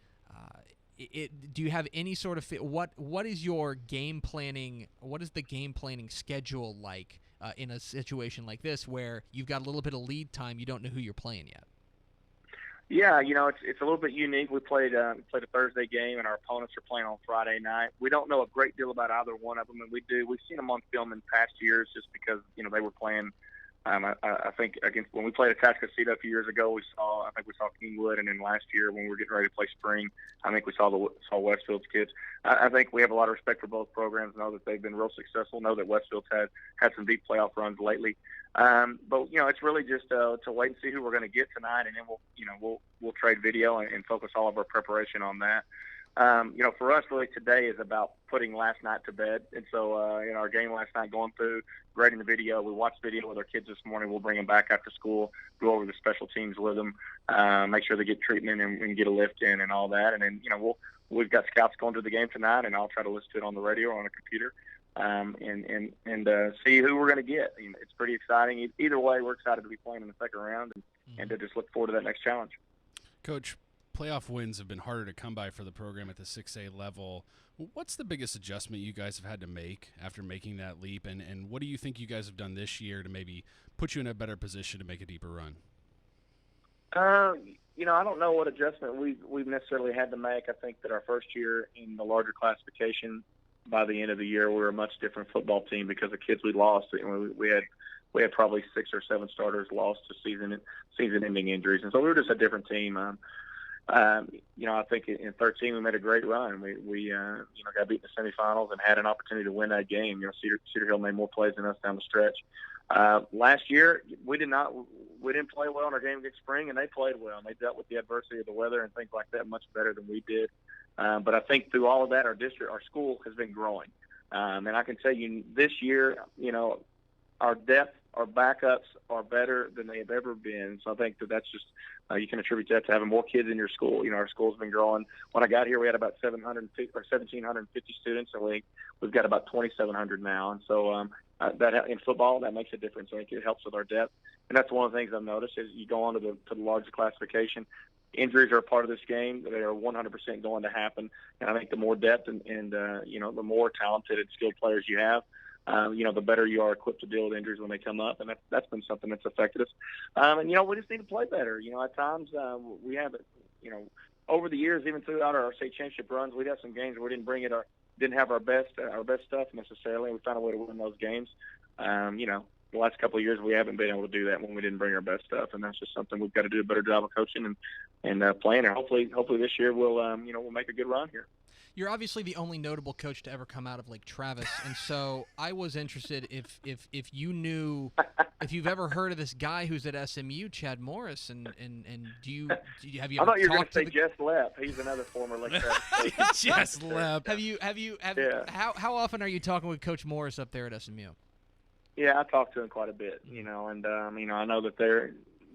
Speaker 1: Do you have any sort of what is your game planning? What is the game planning schedule like in a situation like this where you've got a little bit of lead time? You don't know who you're playing yet.
Speaker 4: Yeah, it's a little bit unique. We played a Thursday game, and our opponents are playing on Friday night. We don't know a great deal about either one of them, and we've seen them on film in past years just because they were playing. I think when we played Atascocita a few years ago, we saw Kingwood, and then last year when we were getting ready to play Spring, I think we saw Westfield's kids. I think we have a lot of respect for both programs. Know that they've been real successful. Know that Westfield's had some deep playoff runs lately. But it's really just to wait and see who we're going to get tonight, and then we'll trade video and focus all of our preparation on that. For us, really today is about putting last night to bed. And so, our game last night, going through, grading the video. We watched video with our kids this morning. We'll bring them back after school, go over the special teams with them, make sure they get treatment and get a lift in and all that. And then, we've got scouts going to the game tonight, and I'll try to listen to it on the radio or on a computer, and see who we're going to get. It's pretty exciting. Either way, we're excited to be playing in the second round and to just look forward to that next challenge.
Speaker 3: Coach, playoff wins have been harder to come by for the program at the 6A level. What's the biggest adjustment you guys have had to make after making that leap, and what do you think you guys have done this year to maybe put you in a better position to make a deeper run?
Speaker 4: I don't know what adjustment we've necessarily had to make. I think that our first year in the larger classification, by the end of the year, we were a much different football team because of kids we lost. We had probably 6 or 7 starters lost to season-ending injuries, and so we were just a different team. I think in 13 we made a great run. We got beat in the semifinals and had an opportunity to win that game. Cedar Hill made more plays than us down the stretch. Last year we didn't play well in our game against Spring, and they played well. And they dealt with the adversity of the weather and things like that much better than we did. But I think through all of that, our school has been growing. And I can tell you this year, our depth, our backups are better than they've ever been. So I think that's just you can attribute that to having more kids in your school. Our school's been growing. When I got here, we had about 1,750 students, and we've got about 2,700 now. And so that in football, that makes a difference. I think it helps with our depth, and that's one of the things I've noticed is you go on to the larger classification. Injuries are a part of this game. They are 100% going to happen, and I think the more depth and the more talented and skilled players you have, the better you are equipped to deal with injuries when they come up, and that's been something that's affected us. And we just need to play better. At times we have it. Over the years, even throughout our state championship runs, we'd have some games where we didn't have our best stuff necessarily, and we found a way to win those games. The last couple of years, we haven't been able to do that when we didn't bring our best stuff, and that's just something we've got to do a better job of coaching and playing. And hopefully this year we'll make a good run here.
Speaker 1: You're obviously the only notable coach to ever come out of Lake Travis, and so I was interested if you knew, if you've ever heard of this guy who's at SMU, Chad Morris, and have you?
Speaker 4: I thought you were going
Speaker 1: to
Speaker 4: say Jess Lepp. He's another former Lake Travis.
Speaker 3: Jess Lepp.
Speaker 1: Have you?
Speaker 4: Yeah.
Speaker 1: How often are you talking with Coach Morris up there at SMU?
Speaker 4: Yeah, I talk to him quite a bit, and I know that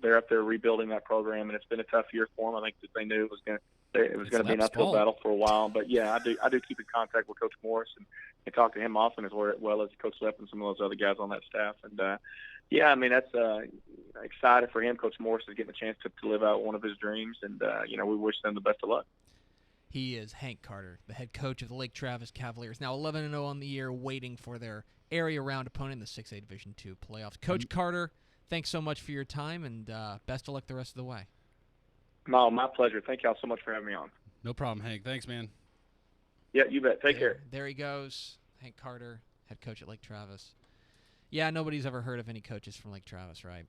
Speaker 4: they're up there rebuilding that program, and it's been a tough year for them. I think that they knew it was going to be an uphill battle for a while. But yeah, I do keep in contact with Coach Morris and talk to him often, as well as Coach Lepp and some of those other guys on that staff. And yeah, I mean, that's excited for him. Coach Morris is getting a chance to live out one of his dreams, and we wish them the best of luck.
Speaker 2: He is Hank Carter, the head coach of the Lake Travis Cavaliers, now 11-0 on the year, waiting for their area round opponent in the 6A Division II playoffs. Coach Carter, thanks so much for your time, and best of luck the rest of the way.
Speaker 4: No, my pleasure. Thank y'all so much for having me on.
Speaker 3: No problem, Hank. Thanks, man.
Speaker 4: Yeah, you bet. Take care.
Speaker 2: There he goes, Hank Carter, head coach at Lake Travis. Yeah, nobody's ever heard of any coaches from Lake Travis, right?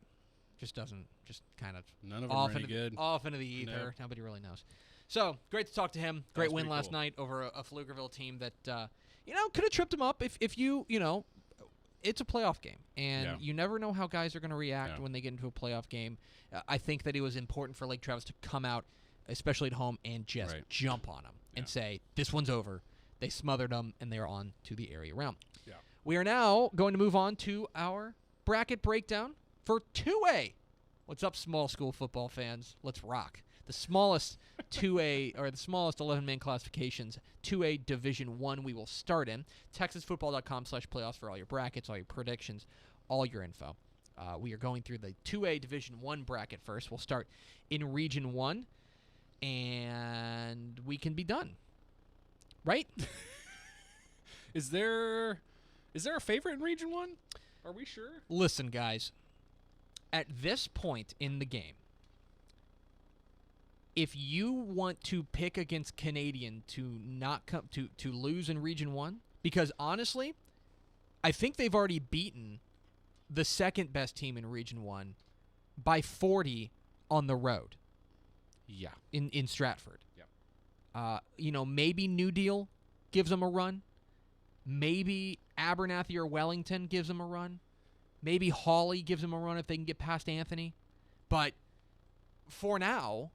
Speaker 2: Just kind of
Speaker 3: none of them are any good.
Speaker 2: Off into the ether. Nope. Nobody really knows. So, great to talk to him. Great win last night over a Pflugerville team that, could have tripped him up if it's a playoff game. And you never know how guys are going to react when they get into a playoff game. I think that it was important for Lake Travis to come out, especially at home, and just jump on them and say, this one's over. They smothered them, and they're on to the area round. Yeah. We are now going to move on to our bracket breakdown for 2A. What's up, small school football fans? Let's rock. The smallest 2A or the smallest 11-man classifications, 2A Division I we will start in. TexasFootball.com/playoffs for all your brackets, all your predictions, all your info. We are going through the 2A Division I bracket first. We'll start in Region 1, and we can be done. Right?
Speaker 3: Is there a favorite in Region 1? Are we sure?
Speaker 2: Listen, guys. At this point in the game, if you want to pick against Canadian to not come to lose in Region 1, because honestly, I think they've already beaten the second best team in Region 1 by 40 on the road.
Speaker 3: Yeah.
Speaker 2: In Stratford.
Speaker 3: Yep.
Speaker 2: Maybe New Deal gives them a run. Maybe Abernathy or Wellington gives them a run. Maybe Hawley gives them a run if they can get past Anthony. But for now,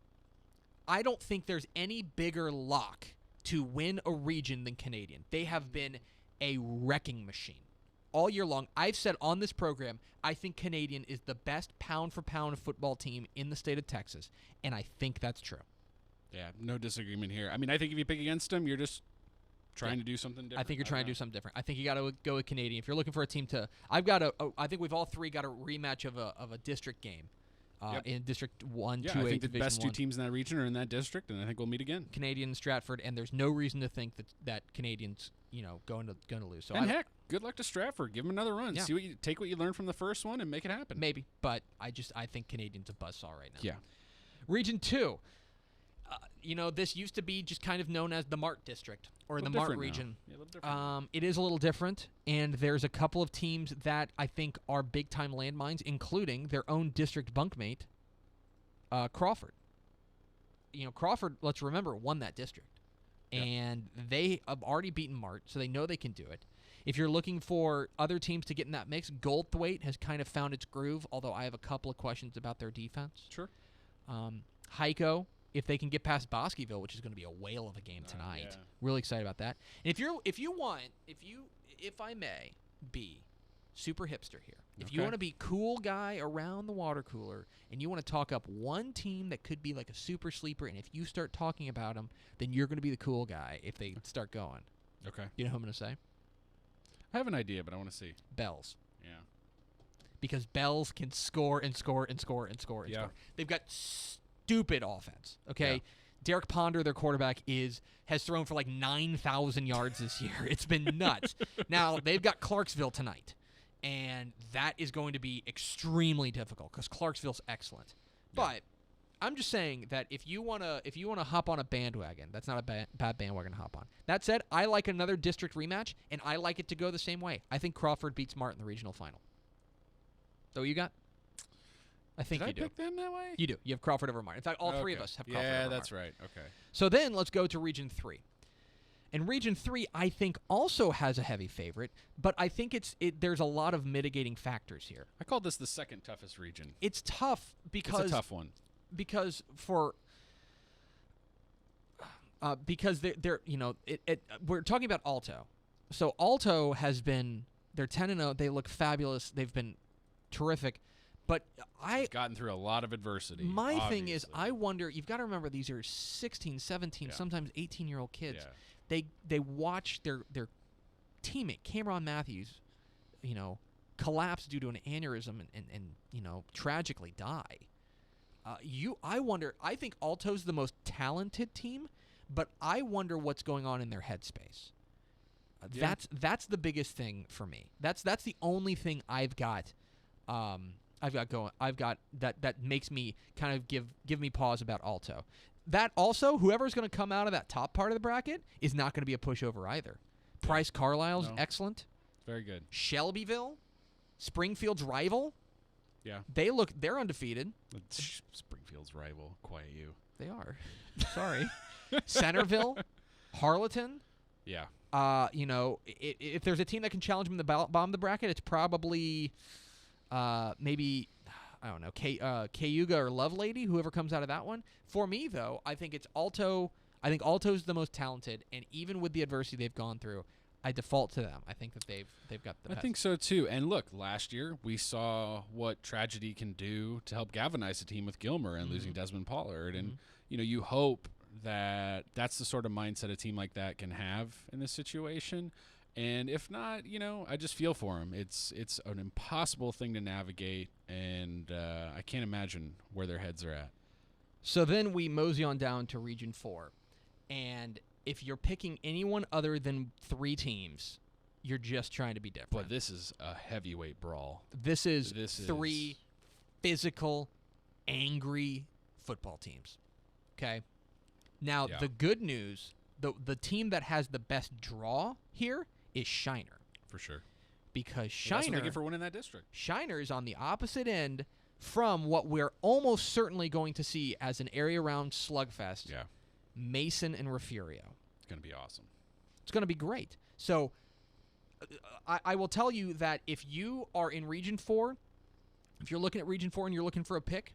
Speaker 2: I don't think there's any bigger lock to win a region than Canadian. They have been a wrecking machine all year long. I've said on this program, I think Canadian is the best pound-for-pound football team in the state of Texas, and I think that's true.
Speaker 3: Yeah, no disagreement here. I mean, I think if you pick against them, you're just trying to do something different.
Speaker 2: I think you're trying to do something different. I think you got to go with Canadian. If you're looking for a team to – I think we've all three got a rematch of a district game. In District 1, 2A,
Speaker 3: I think the
Speaker 2: Division
Speaker 3: best two
Speaker 2: 1.
Speaker 3: teams in that region are in that district, and I think we'll meet again.
Speaker 2: Canadian and Stratford, and there's no reason to think that Canadians, going to lose. So
Speaker 3: heck, good luck to Stratford. Give them another run.
Speaker 2: Yeah.
Speaker 3: Take what you learned from the first one and make it happen.
Speaker 2: Maybe, but I think Canadians a buzzsaw right now.
Speaker 3: Yeah.
Speaker 2: Region 2. This used to be just kind of known as the Mart District or the Mart region.
Speaker 3: Yeah, a little different.
Speaker 2: It is a little different, and there's a couple of teams that I think are big-time landmines, including their own district bunkmate, Crawford. Crawford, let's remember, won that district. Yep. And they have already beaten Mart, so they know they can do it. If you're looking for other teams to get in that mix, Goldthwaite has kind of found its groove, although I have a couple of questions about their defense.
Speaker 3: Sure.
Speaker 2: Heiko, if they can get past Bosqueville, which is going to be a whale of a game tonight. Yeah. Really excited about that. And if I may be super hipster here, if you want to be cool guy around the water cooler and you want to talk up one team that could be like a super sleeper, and if you start talking about them, then you're going to be the cool guy if they start going.
Speaker 3: Okay.
Speaker 2: You know who I'm going to say?
Speaker 3: I have an idea, but I want to see.
Speaker 2: Bells.
Speaker 3: Yeah.
Speaker 2: Because Bells can score and score and score and score and score. They've got stupid offense. Okay. Yeah. Derek Ponder, their quarterback, has thrown for like 9,000 yards this year. It's been nuts. Now they've got Clarksville tonight, and that is going to be extremely difficult because Clarksville's excellent. Yeah. But I'm just saying that if you wanna hop on a bandwagon, that's not a bad bandwagon to hop on. That said, I like another district rematch, and I like it to go the same way. I think Crawford beats Mart in the regional final. So what you got? I think you do.
Speaker 3: Did I pick them that way?
Speaker 2: You do. You have Crawford over Mart. In fact, all three of us have Crawford over Mart.
Speaker 3: Yeah, that's right. Okay.
Speaker 2: So then let's go to Region 3. And Region 3, I think, also has a heavy favorite, but I think there's a lot of mitigating factors here.
Speaker 3: I called this the second toughest region.
Speaker 2: It's tough because...
Speaker 3: It's a tough one.
Speaker 2: Because we're talking about Alto. So Alto has been... They're 10-0. They look fabulous. They've been terrific. But
Speaker 3: He's gotten through a lot of adversity.
Speaker 2: My
Speaker 3: obviously.
Speaker 2: thing is, I wonder, you've got to remember these are 16, 17, sometimes 18-year-old kids.
Speaker 3: Yeah.
Speaker 2: They watch their teammate, Cameron Matthews, collapse due to an aneurysm and tragically die. I wonder, I think Alto's the most talented team, but I wonder what's going on in their headspace. That's the biggest thing for me. That's the only thing I've got that makes me kind of give me pause about Alto. That also, whoever's going to come out of that top part of the bracket is not going to be a pushover either. Price Carlisle's excellent.
Speaker 3: Very good.
Speaker 2: Shelbyville, Springfield's rival.
Speaker 3: Yeah.
Speaker 2: They're undefeated.
Speaker 3: Springfield's rival. Quiet you.
Speaker 2: They are. Sorry. Centerville, Harleton.
Speaker 3: Yeah.
Speaker 2: If there's a team that can challenge them in the bottom of the bracket, it's probably maybe, I don't know, Cayuga or Lovelady, whoever comes out of that one. For me, though, I think it's Alto. I think Alto's the most talented, and even with the adversity they've gone through, I default to them. I think that they've got the best.
Speaker 3: I think so, too. And look, last year we saw what tragedy can do to help galvanize a team with Gilmer and losing Desmond Pollard. And, you hope that that's the sort of mindset a team like that can have in this situation. And if not, I just feel for them. It's an impossible thing to navigate, and I can't imagine where their heads are at.
Speaker 2: So then we mosey on down to Region 4. And if you're picking anyone other than 3 teams, you're just trying to be different.
Speaker 3: But this is a heavyweight brawl.
Speaker 2: This is 3 physical, angry football teams. Okay? Now, the good news, the team that has the best draw here is Shiner.
Speaker 3: For sure.
Speaker 2: Because
Speaker 3: Shiner... That's what they get for winning that district.
Speaker 2: Shiner is on the opposite end from what we're almost certainly going to see as an area-round slugfest.
Speaker 3: Yeah.
Speaker 2: Mason and Refugio.
Speaker 3: It's going to be awesome.
Speaker 2: It's going to be great. So I will tell you that if you are in Region 4, if you're looking at Region 4 and you're looking for a pick,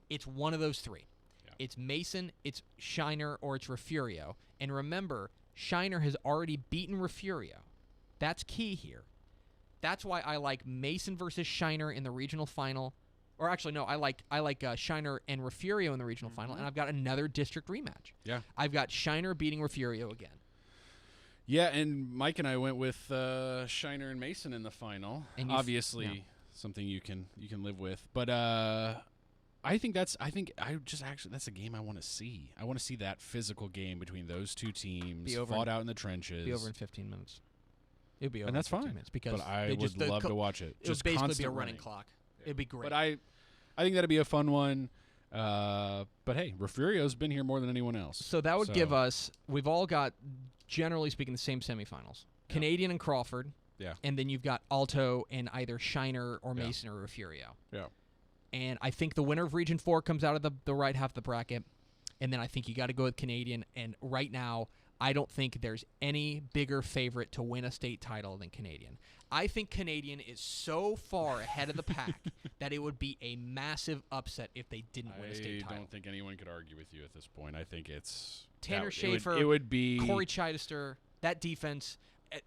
Speaker 2: it's one of those 3. Yeah. It's Mason, it's Shiner, or it's Refugio. And remember, Shiner has already beaten Refugio. That's key here. That's why I like Mason versus Shiner in the regional final. Or actually, no, I like Shiner and Refugio in the regional final, and I've got another district rematch.
Speaker 3: Yeah.
Speaker 2: I've got Shiner beating Refugio again.
Speaker 3: Yeah, and Mike and I went with Shiner and Mason in the final. And obviously, something you can live with. But I think that's a game I want to see. I want to see that physical game between those two teams fought out in the trenches.
Speaker 2: Be over in 15 minutes. It'll be over,
Speaker 3: and that's
Speaker 2: in 15
Speaker 3: fine.
Speaker 2: Minutes because
Speaker 3: but I would love to watch it.
Speaker 2: It would basically be a running clock. It'd be great.
Speaker 3: But I think that'd be a fun one. But hey, Refugio's been here more than anyone else.
Speaker 2: So that would give us, we've all got, generally speaking, the same semifinals. Yeah. Canadian and Crawford.
Speaker 3: Yeah.
Speaker 2: And then you've got Alto and either Shiner or Mason or Refugio.
Speaker 3: Yeah.
Speaker 2: And I think the winner of Region 4 comes out of the right half of the bracket. And then I think you got to go with Canadian. And right now, I don't think there's any bigger favorite to win a state title than Canadian. I think Canadian is so far ahead of the pack that it would be a massive upset if they didn't win a state title.
Speaker 3: I don't think anyone could argue with you at this point. I think it's
Speaker 2: Tanner Schaefer,
Speaker 3: it would be
Speaker 2: Corey Chidester, that defense.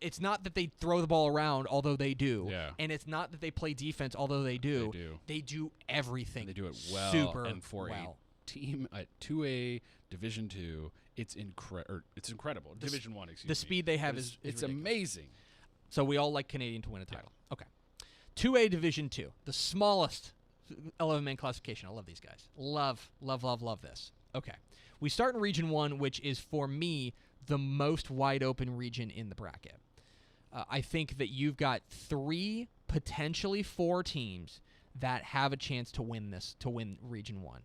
Speaker 2: It's not that they throw the ball around, although they do.
Speaker 3: Yeah.
Speaker 2: And it's not that they play defense, although they do.
Speaker 3: They
Speaker 2: do everything.
Speaker 3: And they do it well.
Speaker 2: Super
Speaker 3: and for
Speaker 2: well.
Speaker 3: A team at 2A Division 2, it's incredible. Division 1, excuse me.
Speaker 2: The speed they have is
Speaker 3: it's
Speaker 2: ridiculous.
Speaker 3: amazing.
Speaker 2: So we all like Canadian to win a title. Yeah. Okay. 2A Division 2, the smallest 11-man classification. I love these guys. Love this. Okay. We start in Region 1, which is, for me, the most wide-open region in the bracket. I think that you've got 3, potentially 4 teams that have a chance to win Region 1.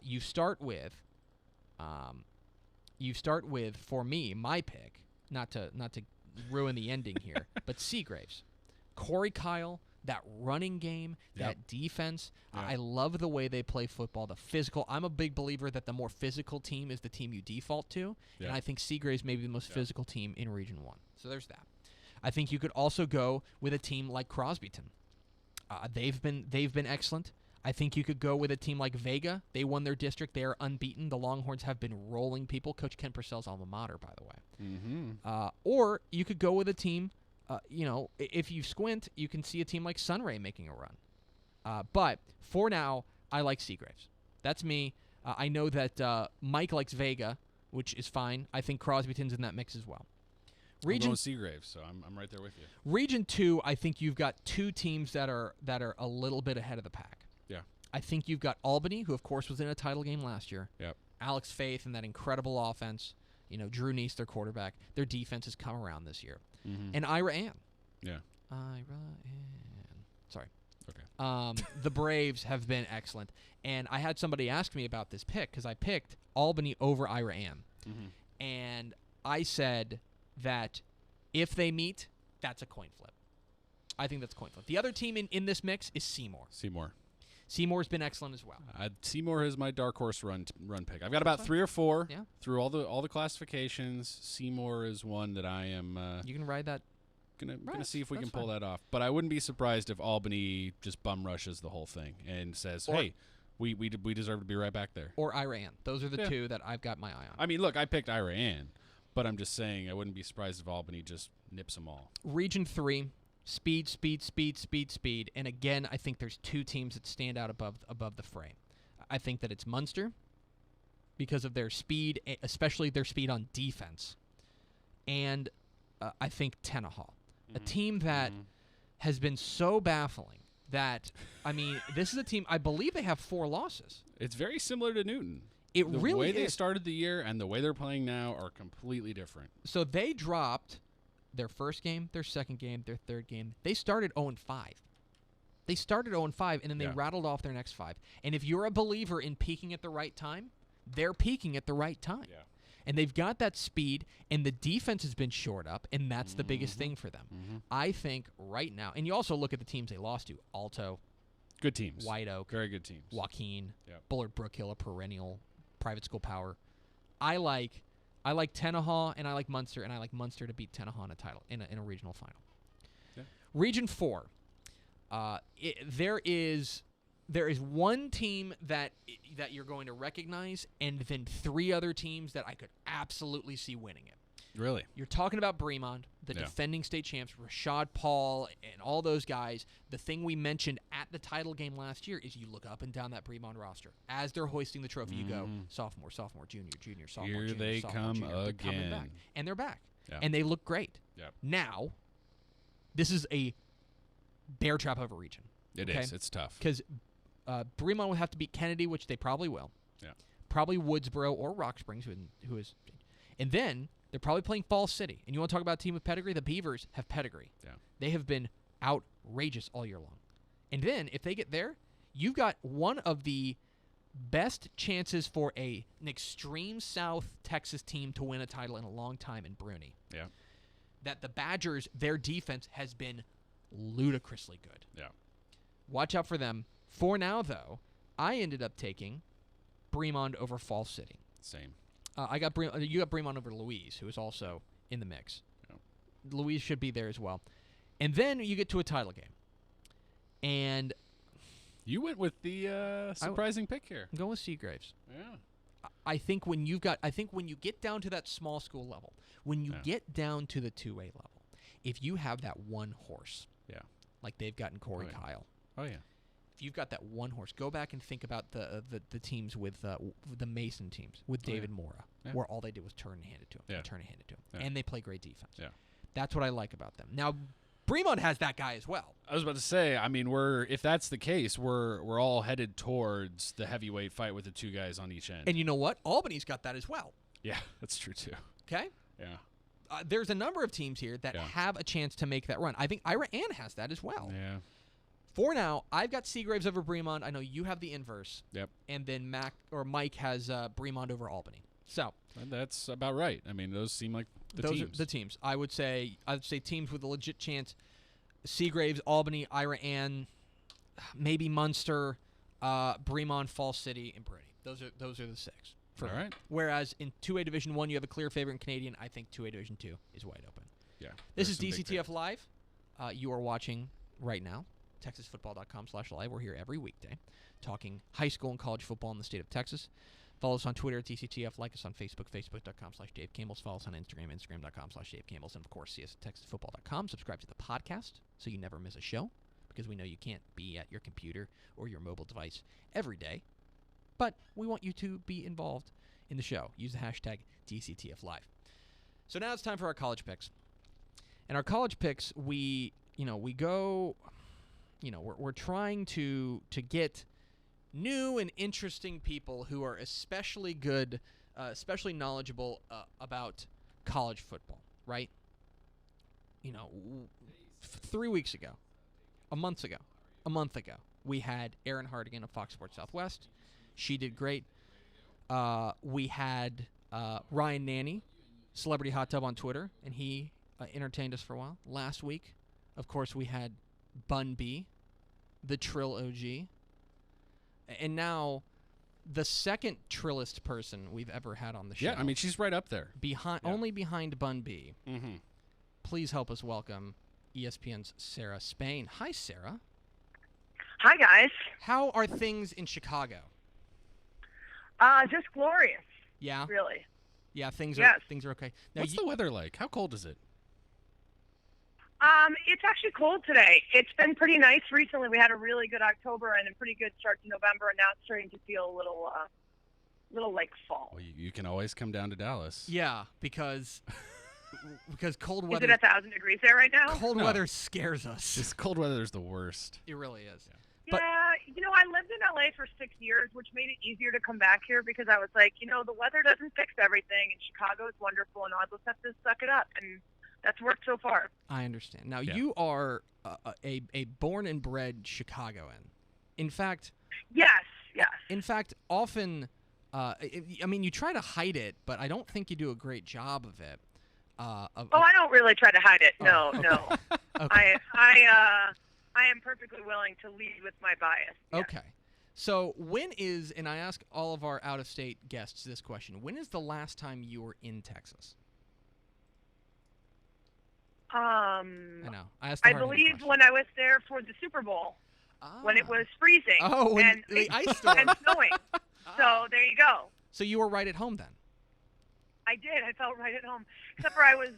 Speaker 2: You start with, for me, my pick, not to ruin the ending here, but Seagraves. Corey Kyle, that running game, that defense. Yep. I love the way they play football, the physical. I'm a big believer that the more physical team is the team you default to, and I think Seagraves may be the most physical team in Region 1. So there's that. I think you could also go with a team like Crosbyton. They've been excellent. I think you could go with a team like Vega. They won their district. They are unbeaten. The Longhorns have been rolling people. Coach Ken Purcell's alma mater, by the way.
Speaker 3: Mm-hmm.
Speaker 2: Or you could go with a team, if you squint, you can see a team like Sunray making a run. But for now, I like Seagraves. That's me. I know that Mike likes Vega, which is fine. I think Crosbyton's in that mix as well.
Speaker 3: I'm going Seagraves, so I'm right there with you.
Speaker 2: Region 2, I think you've got two teams that are a little bit ahead of the pack.
Speaker 3: Yeah.
Speaker 2: I think you've got Albany, who of course was in a title game last year.
Speaker 3: Yep.
Speaker 2: Alex Faith and that incredible offense. Drew Neese, their quarterback. Their defense has come around this year.
Speaker 3: Mm-hmm.
Speaker 2: And Ira Ann.
Speaker 3: Yeah.
Speaker 2: Ira Ann. Sorry.
Speaker 3: Okay.
Speaker 2: The Braves have been excellent. And I had somebody ask me about this pick because I picked Albany over Ira Ann.
Speaker 3: Mm-hmm.
Speaker 2: And I said that if they meet, that's a coin flip. I think that's a coin flip. The other team in this mix is Seymour. Seymour's been excellent as well.
Speaker 3: Seymour is my dark horse run pick. I've got about 3 or 4 through all the classifications. Seymour is one that I am.
Speaker 2: You can ride that.
Speaker 3: Gonna see if we can pull that off. But I wouldn't be surprised if Albany just bum rushes the whole thing and says, "Hey, we deserve to be right back there."
Speaker 2: Or Ira Ann. Those are the two that I've got my eye on.
Speaker 3: I mean, look, I picked Ira Ann, but I'm just saying I wouldn't be surprised if Albany just nips them all.
Speaker 2: Region 3. Speed. And again, I think there's two teams that stand out above the fray. I think that it's Munster because of their speed, especially their speed on defense. And I think Tenaha, a team that has been so baffling that, I mean, this is a team, I believe they have 4 losses.
Speaker 3: It's very similar to Newton.
Speaker 2: The
Speaker 3: way they started the year and the way they're playing now are completely different.
Speaker 2: So they dropped their first game, their second game, their third game. They started 0-5. And then they rattled off their next 5. And if you're a believer in peaking at the right time, they're peaking at the right time.
Speaker 3: Yeah.
Speaker 2: And they've got that speed, and the defense has been shored up, and that's the biggest thing for them.
Speaker 3: Mm-hmm.
Speaker 2: I think right now, and you also look at the teams they lost to, Alto.
Speaker 3: Good teams.
Speaker 2: White Oak.
Speaker 3: Very good teams.
Speaker 2: Joaquin.
Speaker 3: Yep.
Speaker 2: Bullard Brookhill, a perennial private school power. I like Tenaha, and I like Munster, and I like Munster to beat Tenaha in a title in a regional final.
Speaker 3: Yeah.
Speaker 2: Region 4. There is one team that you're going to recognize, and then 3 other teams that I could absolutely see winning it.
Speaker 3: Really?
Speaker 2: You're talking about Bremond, the defending state champs, Rashad Paul, and all those guys. The thing we mentioned at the title game last year is you look up and down that Bremond roster. As they're hoisting the trophy, you go, sophomore, junior, sophomore,
Speaker 3: Here
Speaker 2: junior,
Speaker 3: they
Speaker 2: sophomore,
Speaker 3: come
Speaker 2: junior. They're coming
Speaker 3: again.
Speaker 2: back. And they're back.
Speaker 3: Yep.
Speaker 2: And they look great.
Speaker 3: Yep.
Speaker 2: Now, this is a bear trap of a region.
Speaker 3: It is. It's tough.
Speaker 2: Because Bremond will have to beat Kennedy, which they probably will.
Speaker 3: Yeah.
Speaker 2: Probably Woodsboro or Rock Springs, who is. And then they're probably playing Falls City. And you want to talk about a team with pedigree? The Beavers have pedigree.
Speaker 3: Yeah.
Speaker 2: They have been outrageous all year long. And then if they get there, you've got one of the best chances for an extreme South Texas team to win a title in a long time in Bruni.
Speaker 3: Yeah.
Speaker 2: That the Badgers, their defense has been ludicrously good.
Speaker 3: Yeah.
Speaker 2: Watch out for them. For now, though, I ended up taking Bremond over Falls City.
Speaker 3: Same.
Speaker 2: You got Bremond over Louise, who is also in the mix.
Speaker 3: Yeah.
Speaker 2: Louise should be there as well. And then you get to a title game. And
Speaker 3: you went with the surprising pick here.
Speaker 2: I'm going with Seagraves.
Speaker 3: Yeah.
Speaker 2: I think when you get down to that small school level, when you get down to the 2A level, if you have that one horse, like they've gotten Corey Kyle.
Speaker 3: Oh yeah.
Speaker 2: If you've got that one horse, go back and think about the teams with the Mason teams with David Mora, where all they did was turn and hand it to him, and they play great defense.
Speaker 3: Yeah.
Speaker 2: That's what I like about them. Now, Bremond has that guy as well.
Speaker 3: I was about to say, I mean, if that's the case, we're all headed towards the heavyweight fight with the 2 guys on each end.
Speaker 2: And you know what? Albany's got that as well.
Speaker 3: Yeah, that's true too.
Speaker 2: Okay?
Speaker 3: Yeah.
Speaker 2: There's a number of teams here that have a chance to make that run. I think Ira Ann has that as well.
Speaker 3: Yeah.
Speaker 2: For now, I've got Seagraves over Bremond. I know you have the inverse.
Speaker 3: Yep.
Speaker 2: And then Mike has Bremond over Albany. So
Speaker 3: that's about right. I mean, those seem like
Speaker 2: those
Speaker 3: teams.
Speaker 2: Are the teams. I'd say teams with a legit chance: Seagraves, Albany, Ira Ann, maybe Munster, Bremond, Falls City, and Brady. Those are the 6.
Speaker 3: All right.
Speaker 2: Whereas in 2A Division 1, you have a clear favorite in Canadian. I think 2A Division 2 is wide open.
Speaker 3: Yeah.
Speaker 2: This is DCTF Live. You are watching right now. TexasFootball.com/live. We're here every weekday talking high school and college football in the state of Texas. Follow us on Twitter at DCTF. Like us on Facebook, Facebook.com/Dave Campbell's. Follow us on Instagram, Instagram.com/Dave Campbell's. And, of course, see us at TexasFootball.com. Subscribe to the podcast so you never miss a show.
Speaker 1: because we know you can't be at your computer or your mobile device every day. But we want you to be involved in the show. Use the hashtag DCTF Live. So now it's time for our college picks. And our college picks, we're trying to get new and interesting people who are especially good, especially knowledgeable about college football, right? 3 weeks ago, a month ago, we had Erin Hardigan of Fox Sports Southwest. She did great. We had Ryan Nanny, Celebrity Hot Tub on Twitter, and he entertained us for a while. Last week, of course, we had Bun B, the Trill OG. And now, the second Trillist person we've ever had on the show.
Speaker 3: Yeah, I mean, she's right up there.
Speaker 1: Only behind Bun B.
Speaker 3: Mm-hmm.
Speaker 1: Please help us welcome ESPN's Sarah Spain. Hi, Sarah.
Speaker 5: Hi, guys.
Speaker 1: How are things in Chicago?
Speaker 5: Just glorious.
Speaker 1: Yeah?
Speaker 5: Really.
Speaker 1: Yeah, things are okay. Now,
Speaker 3: What's the weather like? How cold is it?
Speaker 5: It's actually cold today. It's been pretty nice recently. We had a really good October and a pretty good start to November, and now it's starting to feel a little like fall.
Speaker 3: Well, you can always come down to Dallas.
Speaker 1: Yeah, because cold weather.
Speaker 5: Is it 1,000 degrees there right now?
Speaker 1: Cold weather scares us.
Speaker 3: This cold weather is the worst.
Speaker 1: It really is.
Speaker 3: Yeah.
Speaker 1: But,
Speaker 5: I lived in LA for 6 years, which made it easier to come back here because I was like, the weather doesn't fix everything, and Chicago is wonderful, and I'll just have to suck it up, and that's worked so far.
Speaker 1: I understand. Now, you are a born and bred Chicagoan. In fact...
Speaker 5: Yes.
Speaker 1: In fact, often, you try to hide it, but I don't think you do a great job of it.
Speaker 5: I don't really try to hide it. No.
Speaker 1: Okay.
Speaker 5: I am perfectly willing to lead with my bias. Yes.
Speaker 1: Okay. So when is, and I ask all of our out-of-state guests this question, when is the last time you were in Texas? I know. I
Speaker 5: believe when I was there for the Super Bowl, when it was freezing
Speaker 1: and the ice storm.
Speaker 5: and snowing. So there you go.
Speaker 1: So you were right at home then?
Speaker 5: I did. I felt right at home. Except for I was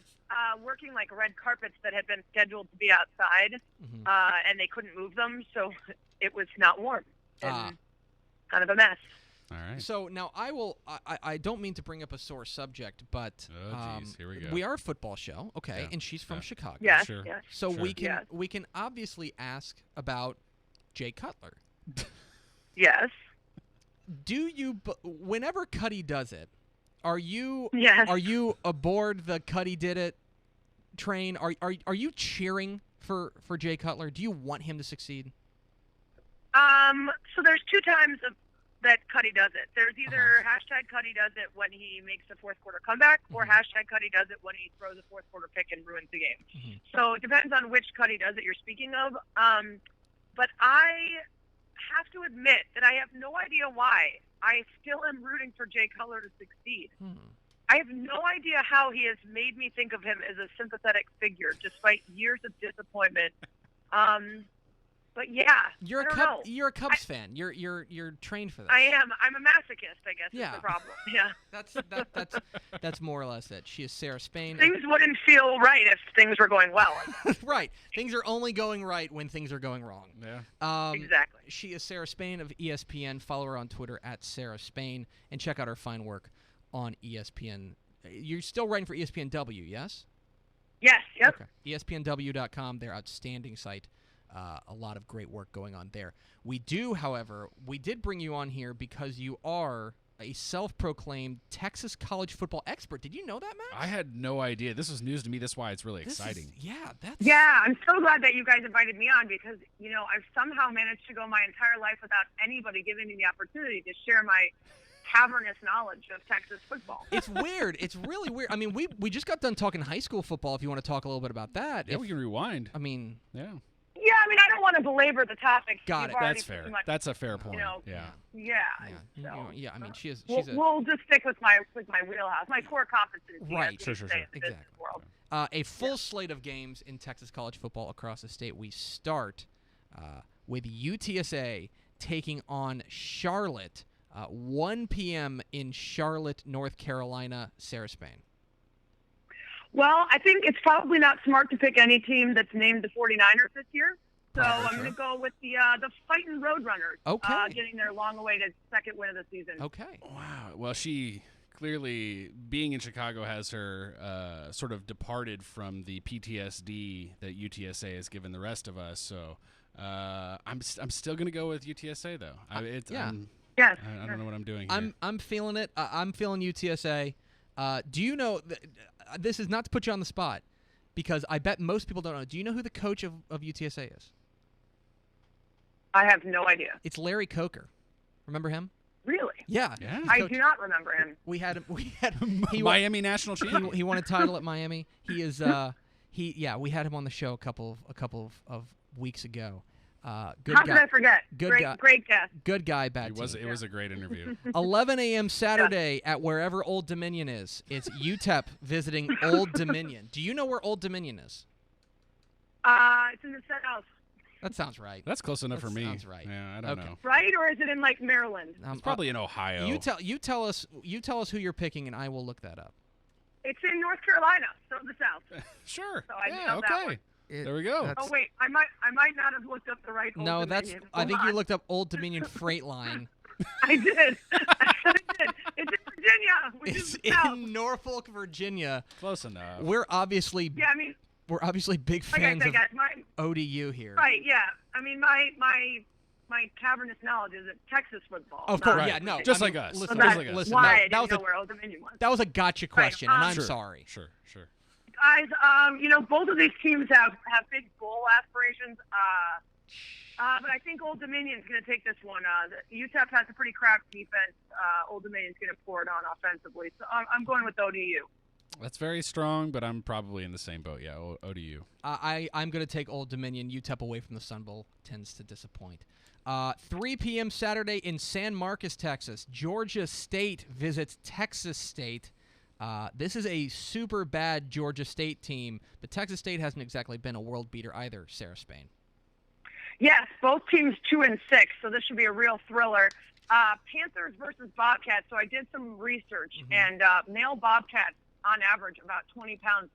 Speaker 5: working like red carpets that had been scheduled to be outside, and they couldn't move them, so it was not warm. And kind of a mess.
Speaker 3: All right.
Speaker 1: So now I don't mean to bring up a sore subject, but
Speaker 3: here we go.
Speaker 1: We are a football show, okay,
Speaker 3: Yeah.
Speaker 1: and she's from Chicago.
Speaker 5: Yes,
Speaker 3: Sure.
Speaker 5: yes.
Speaker 1: So
Speaker 3: Sure.
Speaker 1: we can obviously ask about Jay Cutler.
Speaker 5: Yes.
Speaker 1: Do you whenever Cuddy does it, are you aboard the Cuddy did it train? Are you cheering for Jay Cutler? Do you want him to succeed?
Speaker 5: So there's two times that Cuddy does it. There's either hashtag Cuddy does it when he makes the fourth quarter comeback, or hashtag Cuddy does it when he throws a fourth quarter pick and ruins the game. So it depends on which Cuddy does it you're speaking of. But I have to admit that I have no idea why. I still am rooting for Jay Cutler to succeed. I have no idea how he has made me think of him as a sympathetic figure, despite years of disappointment. But yeah,
Speaker 1: you're a Cubs fan. You're trained for this.
Speaker 5: I am. I'm a masochist, I guess.
Speaker 1: Yeah.
Speaker 5: Is the problem. Yeah.
Speaker 1: That's more or less it. She is Sarah Spain.
Speaker 5: Things wouldn't feel right if things were going well.
Speaker 1: Right. Things are only going right when things are going wrong.
Speaker 3: Yeah.
Speaker 5: Exactly.
Speaker 1: She is Sarah Spain of ESPN. Follow her on Twitter at Sarah Spain and check out her fine work on ESPN. You're still writing for ESPNW, yes?
Speaker 5: Yes. Yep.
Speaker 1: Okay. ESPNW.com. Their outstanding site. A lot of great work going on there. We did bring you on here because you are a self-proclaimed Texas college football expert. Did you know that, Max?
Speaker 3: I had no idea. This was news to me. That's why it's really exciting.
Speaker 5: Yeah, I'm so glad that you guys invited me on because, I've somehow managed to go my entire life without anybody giving me the opportunity to share my cavernous knowledge of Texas football.
Speaker 1: It's weird. It's really weird. I mean, we just got done talking high school football if you want to talk a little bit about that.
Speaker 3: Yeah, we can rewind.
Speaker 1: I mean...
Speaker 3: Yeah.
Speaker 5: Yeah, I don't want to belabor the topic.
Speaker 1: Got it.
Speaker 3: That's fair. That's a fair point.
Speaker 5: Yeah.
Speaker 1: I mean, she's
Speaker 5: we'll just stick with my wheelhouse, my core competency.
Speaker 1: Right.
Speaker 3: Sure.
Speaker 5: Exactly. World.
Speaker 1: A full slate of games in Texas college football across the state. We start with UTSA taking on Charlotte, 1 p.m. in Charlotte, North Carolina. Sarah Spain.
Speaker 5: Well, I think it's probably not smart to pick any team that's named the 49ers this year. So I'm going to go with the Fighting Roadrunners.
Speaker 1: Okay.
Speaker 5: Getting their long-awaited second win of the season.
Speaker 1: Okay.
Speaker 3: Wow. Well, she clearly, being in Chicago, has her sort of departed from the PTSD that UTSA has given the rest of us. So I'm still going to go with UTSA, though.
Speaker 5: Yes.
Speaker 3: I don't know what I'm doing here.
Speaker 1: I'm feeling it. I'm feeling UTSA. Do you know, this is not to put you on the spot, because I bet most people don't know. Do you know who the coach of UTSA is?
Speaker 5: I have no idea.
Speaker 1: It's Larry Coker. Remember him?
Speaker 5: Really?
Speaker 1: Yeah.
Speaker 5: I do not remember him.
Speaker 1: We had him.
Speaker 3: Miami national champion.
Speaker 1: He won a title at Miami. He is. We had him on the show a couple of weeks ago. Good
Speaker 5: How
Speaker 1: guy.
Speaker 5: could I forget?
Speaker 1: Good guy.
Speaker 5: Great guest.
Speaker 1: Good guy, bad team.
Speaker 3: It was a great interview.
Speaker 1: 11 a.m. Saturday at wherever Old Dominion is. It's UTEP visiting Old Dominion. Do you know where Old Dominion is?
Speaker 5: It's in the South.
Speaker 1: That sounds right.
Speaker 3: That's close enough for me.
Speaker 1: Sounds right.
Speaker 3: Yeah, I don't know.
Speaker 5: Right, or is it in like Maryland?
Speaker 3: It's probably in Ohio.
Speaker 1: You tell us who you're picking, and I will look that up.
Speaker 5: It's in North Carolina, so the South.
Speaker 3: Sure.
Speaker 5: So I
Speaker 3: yeah.
Speaker 5: know that
Speaker 3: Okay.
Speaker 5: one.
Speaker 3: There we go.
Speaker 5: Oh wait, I might not have looked up the right. Old
Speaker 1: No,
Speaker 5: Dominion.
Speaker 1: I think
Speaker 5: Hold
Speaker 1: you
Speaker 5: on.
Speaker 1: looked up Old Dominion Freight Line.
Speaker 5: I did. I did. It's in Virginia, which
Speaker 1: It's
Speaker 5: is the South.
Speaker 1: in Norfolk, Virginia.
Speaker 3: Close enough.
Speaker 1: We're obviously
Speaker 5: Yeah, I mean,
Speaker 1: big
Speaker 5: like I
Speaker 1: fans
Speaker 5: said,
Speaker 1: of
Speaker 5: guys,
Speaker 1: ODU here.
Speaker 5: right, yeah. I mean, my cavernous knowledge is Texas football.
Speaker 1: Of course,
Speaker 3: Right.
Speaker 1: yeah, no.
Speaker 3: Just
Speaker 1: I mean,
Speaker 3: like us.
Speaker 1: Listen,
Speaker 5: So that's
Speaker 3: like us.
Speaker 1: listen,
Speaker 5: why I
Speaker 1: that
Speaker 5: didn't
Speaker 1: was
Speaker 5: know
Speaker 1: a
Speaker 5: where Old Dominion was.
Speaker 1: that was a gotcha question, and I'm
Speaker 3: Sure.
Speaker 1: sorry.
Speaker 3: Sure.
Speaker 5: Guys, both of these teams have big bowl aspirations. But I think Old Dominion's going to take this one. UTEP has a pretty cracked defense. Old Dominion's going to pour it on offensively. So I'm going with ODU.
Speaker 3: That's very strong, but I'm probably in the same boat. Yeah, ODU.
Speaker 1: I'm going to take Old Dominion. UTEP away from the Sun Bowl tends to disappoint. 3 p.m. Saturday in San Marcos, Texas. Georgia State visits Texas State. This is a super bad Georgia State team, but Texas State hasn't exactly been a world beater either, Sarah Spain.
Speaker 5: Yes, both teams 2-6, so this should be a real thriller. Panthers versus Bobcats. So I did some research, and male Bobcats on average about 20 pounds.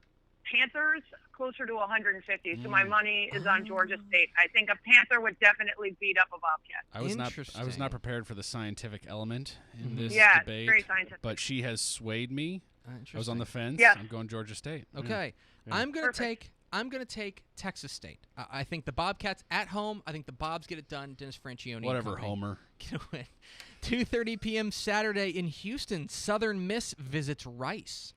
Speaker 5: Panthers closer to 150. So my money is on Georgia State. I think a Panther would definitely beat up a Bobcat.
Speaker 3: I was not prepared for the scientific element in this
Speaker 5: Yeah,
Speaker 3: debate.
Speaker 5: it's very scientific.
Speaker 3: But she has swayed me. I was on the fence.
Speaker 5: Yeah.
Speaker 3: I'm going Georgia State.
Speaker 1: Okay.
Speaker 3: Yeah.
Speaker 1: I'm going to take Texas State. I think the Bobcats at home. I think the Bobs get it done. Dennis Franchione.
Speaker 3: Whatever, Homer.
Speaker 1: Get a win. 2:30 p.m. Saturday in Houston. Southern Miss visits Rice.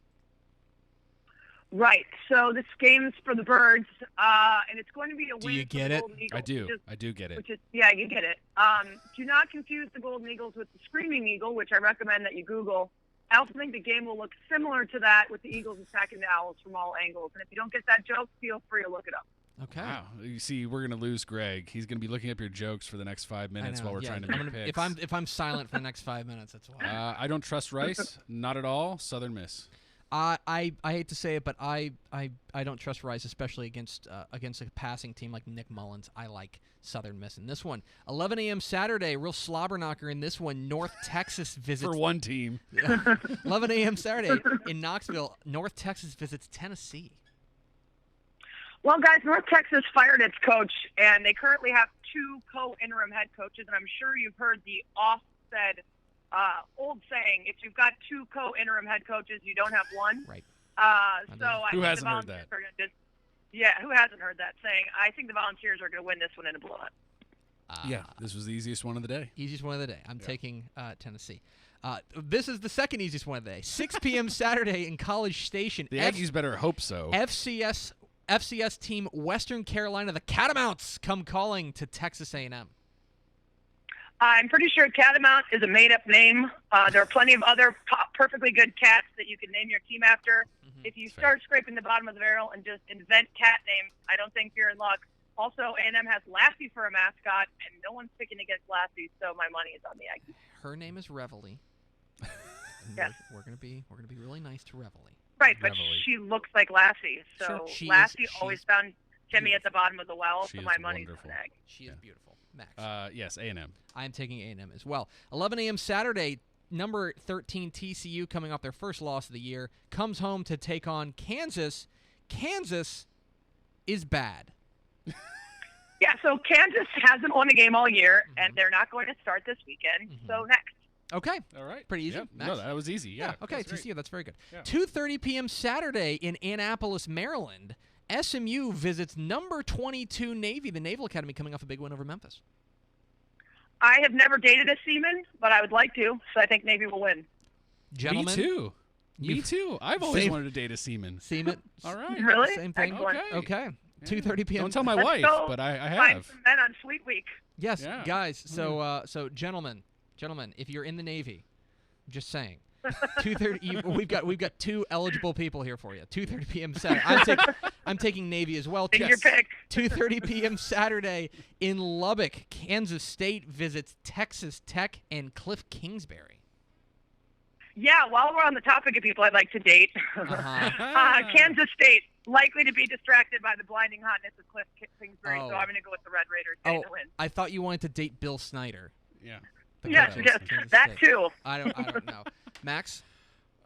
Speaker 5: Right. So this game's for the Birds, and it's going to be a win.
Speaker 1: Do you
Speaker 5: for
Speaker 1: get
Speaker 5: the
Speaker 1: it?
Speaker 5: Golden Eagles,
Speaker 3: I do. I do get it.
Speaker 5: Yeah, you get it. Do not confuse the Golden Eagles with the Screaming Eagle, which I recommend that you Google. I also think the game will look similar to that with the Eagles attacking the Owls from all angles. And if you don't get that joke, feel free to look it up.
Speaker 1: Okay.
Speaker 3: Wow. You see, we're going to lose Greg. He's going to be looking up your jokes for the next 5 minutes while we're trying to make picks.
Speaker 1: If I'm silent for the next 5 minutes, that's why.
Speaker 3: I don't trust Rice. Not at all. Southern Miss.
Speaker 1: I hate to say it, but I don't trust Rice, especially against a passing team like Nick Mullins. I like Southern Miss in this one. 11 a.m. Saturday, real slobber knocker in this one. North Texas visits
Speaker 3: for one team.
Speaker 1: 11 a.m. Saturday in Knoxville. North Texas visits Tennessee.
Speaker 5: Well, guys, North Texas fired its coach, and they currently have 2 co-interim head coaches, and I'm sure you've heard the oft-said old saying, if you've got 2 co-interim head coaches, you don't have one.
Speaker 1: Right.
Speaker 3: Who hasn't heard that?
Speaker 5: Who hasn't heard that saying? I think the Volunteers are going to win this one in a blowout.
Speaker 3: Yeah, this was the easiest one of the day.
Speaker 1: Easiest one of the day. I'm taking Tennessee. This is the second easiest one of the day. 6 p.m. Saturday in College Station.
Speaker 3: The Aggies better hope so.
Speaker 1: FCS team Western Carolina. The Catamounts come calling to Texas A&M.
Speaker 5: I'm pretty sure Catamount is a made-up name. There are plenty of other perfectly good cats that you can name your team after. If you start scraping the bottom of the barrel and just invent cat names, I don't think you're in luck. Also, A&M has Lassie for a mascot, and no one's picking against Lassie, so my money is on the Aggies.
Speaker 1: Her name is Reveille.
Speaker 5: Yes.
Speaker 1: We're gonna be really nice to Reveille.
Speaker 5: Right, but she looks like Lassie, so
Speaker 1: Sure.
Speaker 5: Lassie always found Jimmy at the bottom of the well,
Speaker 3: She
Speaker 5: so
Speaker 3: is
Speaker 5: my money's
Speaker 3: wonderful.
Speaker 5: on the Aggies.
Speaker 1: She is beautiful. Max.
Speaker 3: Yes, A&M.
Speaker 1: I'm taking A&M as well. 11 a.m. Saturday, number 13 TCU coming off their first loss of the year, comes home to take on Kansas. Kansas is bad.
Speaker 5: Yeah, so Kansas hasn't won a game all year, and they're not going to start this weekend. So next.
Speaker 1: Okay.
Speaker 3: All right.
Speaker 1: Pretty easy.
Speaker 3: Yep.
Speaker 1: Max?
Speaker 3: No, that was easy. Yeah.
Speaker 1: Okay,
Speaker 3: That's
Speaker 1: TCU, that's very good.
Speaker 3: Yeah.
Speaker 1: 2:30 p.m. Saturday in Annapolis, Maryland. SMU visits number 22 Navy, the Naval Academy, coming off a big win over Memphis.
Speaker 5: I have never dated a seaman, but I would like to, so I think Navy will win.
Speaker 1: Gentlemen.
Speaker 3: Me too. Me too. I've always wanted to date a seaman.
Speaker 1: Seaman.
Speaker 3: All right.
Speaker 5: Really?
Speaker 1: Same thing.
Speaker 5: Excellent.
Speaker 1: Okay. 2:30 p.m.
Speaker 3: Don't tell my
Speaker 5: Let's
Speaker 3: wife,
Speaker 5: go
Speaker 3: but I
Speaker 5: Find
Speaker 3: have.
Speaker 5: some men on Sweet Week.
Speaker 1: Yes,
Speaker 3: Yeah.
Speaker 1: guys. So gentlemen, if you're in the Navy, just saying. 2:30. We've got 2 eligible people here for you. 2:30 p.m. Saturday. I'm taking Navy as well.
Speaker 5: Take your pick.
Speaker 1: 2:30 p.m. Saturday in Lubbock, Kansas State visits Texas Tech and Cliff Kingsbury.
Speaker 5: Yeah, while we're on the topic of people I'd like to date, Kansas State, likely to be distracted by the blinding hotness of Cliff Kingsbury, so I'm going to go with the Red Raiders getting the win.
Speaker 1: I thought you wanted to date Bill Snyder.
Speaker 3: Yeah.
Speaker 5: Yes, that too.
Speaker 1: I don't know. Max?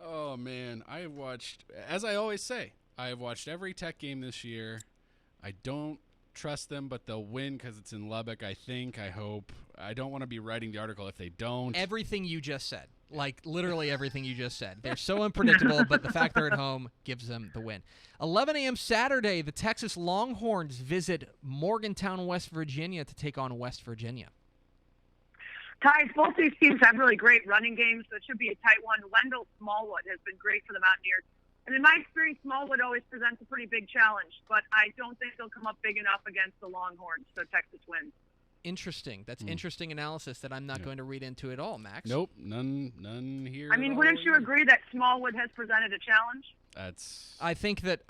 Speaker 3: Oh, man. I have watched, as I always say, I have watched every Tech game this year. I don't trust them, but they'll win because it's in Lubbock, I think. I hope. I don't want to be writing the article if they don't.
Speaker 1: Everything you just said. Like, literally everything you just said. They're so unpredictable, but the fact they're at home gives them the win. 11 a.m. Saturday, the Texas Longhorns visit Morgantown, West Virginia to take on West Virginia.
Speaker 5: Ties, both these teams have really great running games, so it should be a tight one. Wendell Smallwood has been great for the Mountaineers. And in my experience, Smallwood always presents a pretty big challenge, but I don't think they'll come up big enough against the Longhorns, so Texas wins.
Speaker 1: Interesting. That's interesting analysis that I'm not going to read into at all, Max.
Speaker 3: Nope, none here.
Speaker 5: I mean, wouldn't you agree that Smallwood has presented a challenge?
Speaker 1: I think that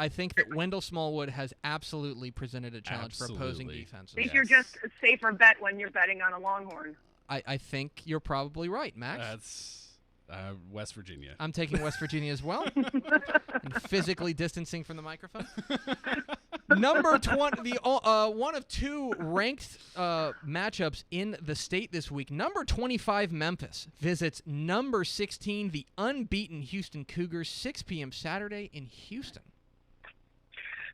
Speaker 1: Wendell Smallwood has absolutely presented a challenge for opposing defenses.
Speaker 5: I think you're just a safer bet when you're betting on a Longhorn.
Speaker 1: I think you're probably right, Max.
Speaker 3: That's West Virginia.
Speaker 1: I'm taking West Virginia as well. And physically distancing from the microphone. Number 20, the one of 2 ranked matchups in the state this week. Number 25 Memphis visits number 16, the unbeaten Houston Cougars, 6 p.m. Saturday in Houston.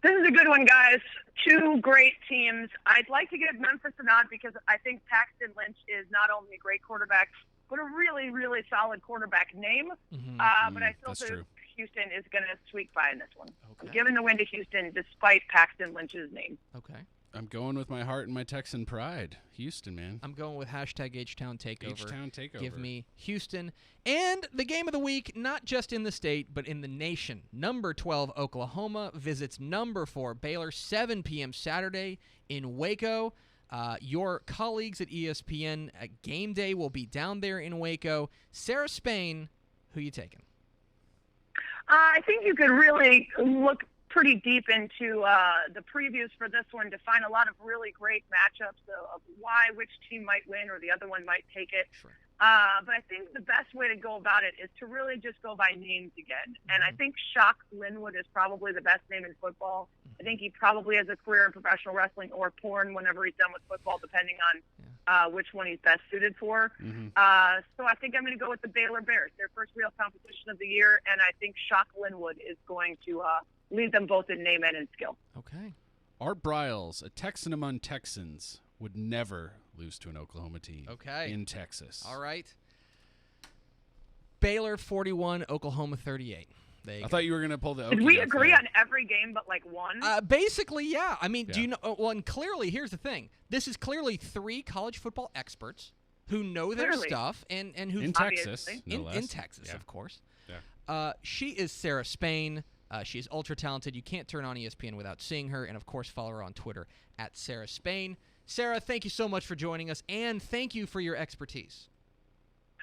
Speaker 5: This is a good one, guys. 2 great teams. I'd like to give Memphis a nod because I think Paxton Lynch is not only a great quarterback, but a really, really solid quarterback name. But I still think Houston is going to squeak by in this one. Okay. I'm giving the win to Houston despite Paxton Lynch's name.
Speaker 1: Okay.
Speaker 3: I'm going with my heart and my Texan pride. Houston, man.
Speaker 1: I'm going with #H-Town Takeover.
Speaker 3: H-Town Takeover.
Speaker 1: Give me Houston. And the game of the week, not just in the state, but in the nation. Number 12, Oklahoma, visits number 4, Baylor, 7 p.m. Saturday in Waco. Your colleagues at ESPN at Game Day will be down there in Waco. Sarah Spain, who you taking?
Speaker 5: I think you could really look pretty deep into the previews for this one to find a lot of really great matchups of why which team might win or the other one might take it.
Speaker 1: Sure.
Speaker 5: But I think the best way to go about it is to really just go by names again. And I think Shock Linwood is probably the best name in football. I think he probably has a career in professional wrestling or porn whenever he's done with football, depending on which one he's best suited for. So I think I'm going to go with the Baylor Bears, their first real competition of the year. And I think Shock Linwood is going to lead them both in name and in skill.
Speaker 1: Okay.
Speaker 3: Art Briles, a Texan among Texans, would never lose to an Oklahoma team in Texas.
Speaker 1: All right. Baylor 41, Oklahoma 38.
Speaker 3: I thought you were going to pull the Okie.
Speaker 5: Did we agree on every game but like one?
Speaker 1: Basically, yeah. I mean, do you know? Well, and clearly, here's the thing. This is clearly 3 college football experts who know their stuff and who
Speaker 3: in Texas,
Speaker 1: in Texas, of course.
Speaker 3: Yeah.
Speaker 1: She is Sarah Spain. She is ultra talented. You can't turn on ESPN without seeing her, and of course, follow her on Twitter at Sarah Spain. Sarah, thank you so much for joining us, and thank you for your expertise.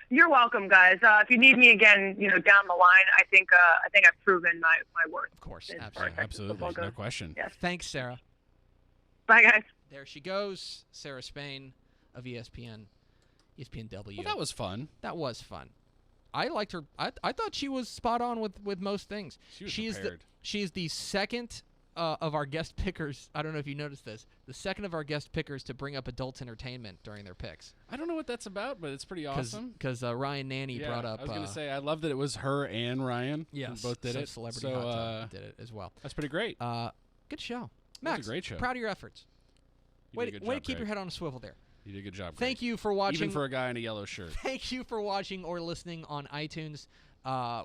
Speaker 5: You're welcome, guys. If you need me again, down the line, I think I've proven my worth.
Speaker 1: Of course,
Speaker 3: absolutely, no question.
Speaker 5: Yes.
Speaker 1: Thanks, Sarah.
Speaker 5: Bye, guys.
Speaker 1: There she goes, Sarah Spain of ESPN, ESPNW.
Speaker 3: Well, that was fun.
Speaker 1: That was fun. I liked her. I thought she was spot on with most things.
Speaker 3: She was prepared.
Speaker 1: She is the second of our guest pickers. I don't know if you noticed this. The second of our guest pickers to bring up adult entertainment during their picks.
Speaker 3: I don't know what that's about, but it's pretty awesome.
Speaker 1: Because Ryan Nanny brought up.
Speaker 3: I was going to say I love that it was her and Ryan.
Speaker 1: Yes,
Speaker 3: who both did it.
Speaker 1: Celebrity Hot Tub did it as well.
Speaker 3: That's pretty great.
Speaker 1: Good show, Max.
Speaker 3: That was a great show.
Speaker 1: Proud of your efforts. Way to keep your head on a swivel there.
Speaker 3: You did a good job.
Speaker 1: Thank
Speaker 3: Greg.
Speaker 1: you for watching.
Speaker 3: Even for a guy in a yellow shirt.
Speaker 1: Thank you for watching or listening on iTunes.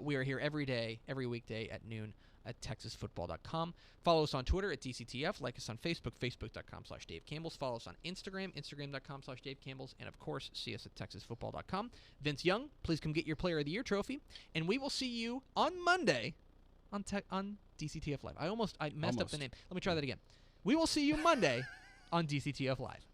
Speaker 1: We are here every day, every weekday at noon at texasfootball.com. Follow us on Twitter at DCTF. Like us on Facebook, facebook.com/Dave Campbell's. Follow us on Instagram, instagram.com/Dave Campbell's. And, of course, see us at texasfootball.com. Vince Young, please come get your Player of the Year trophy. And we will see you on Monday on DCTF Live. I messed up the name. Let me try that again. We will see you Monday on DCTF Live.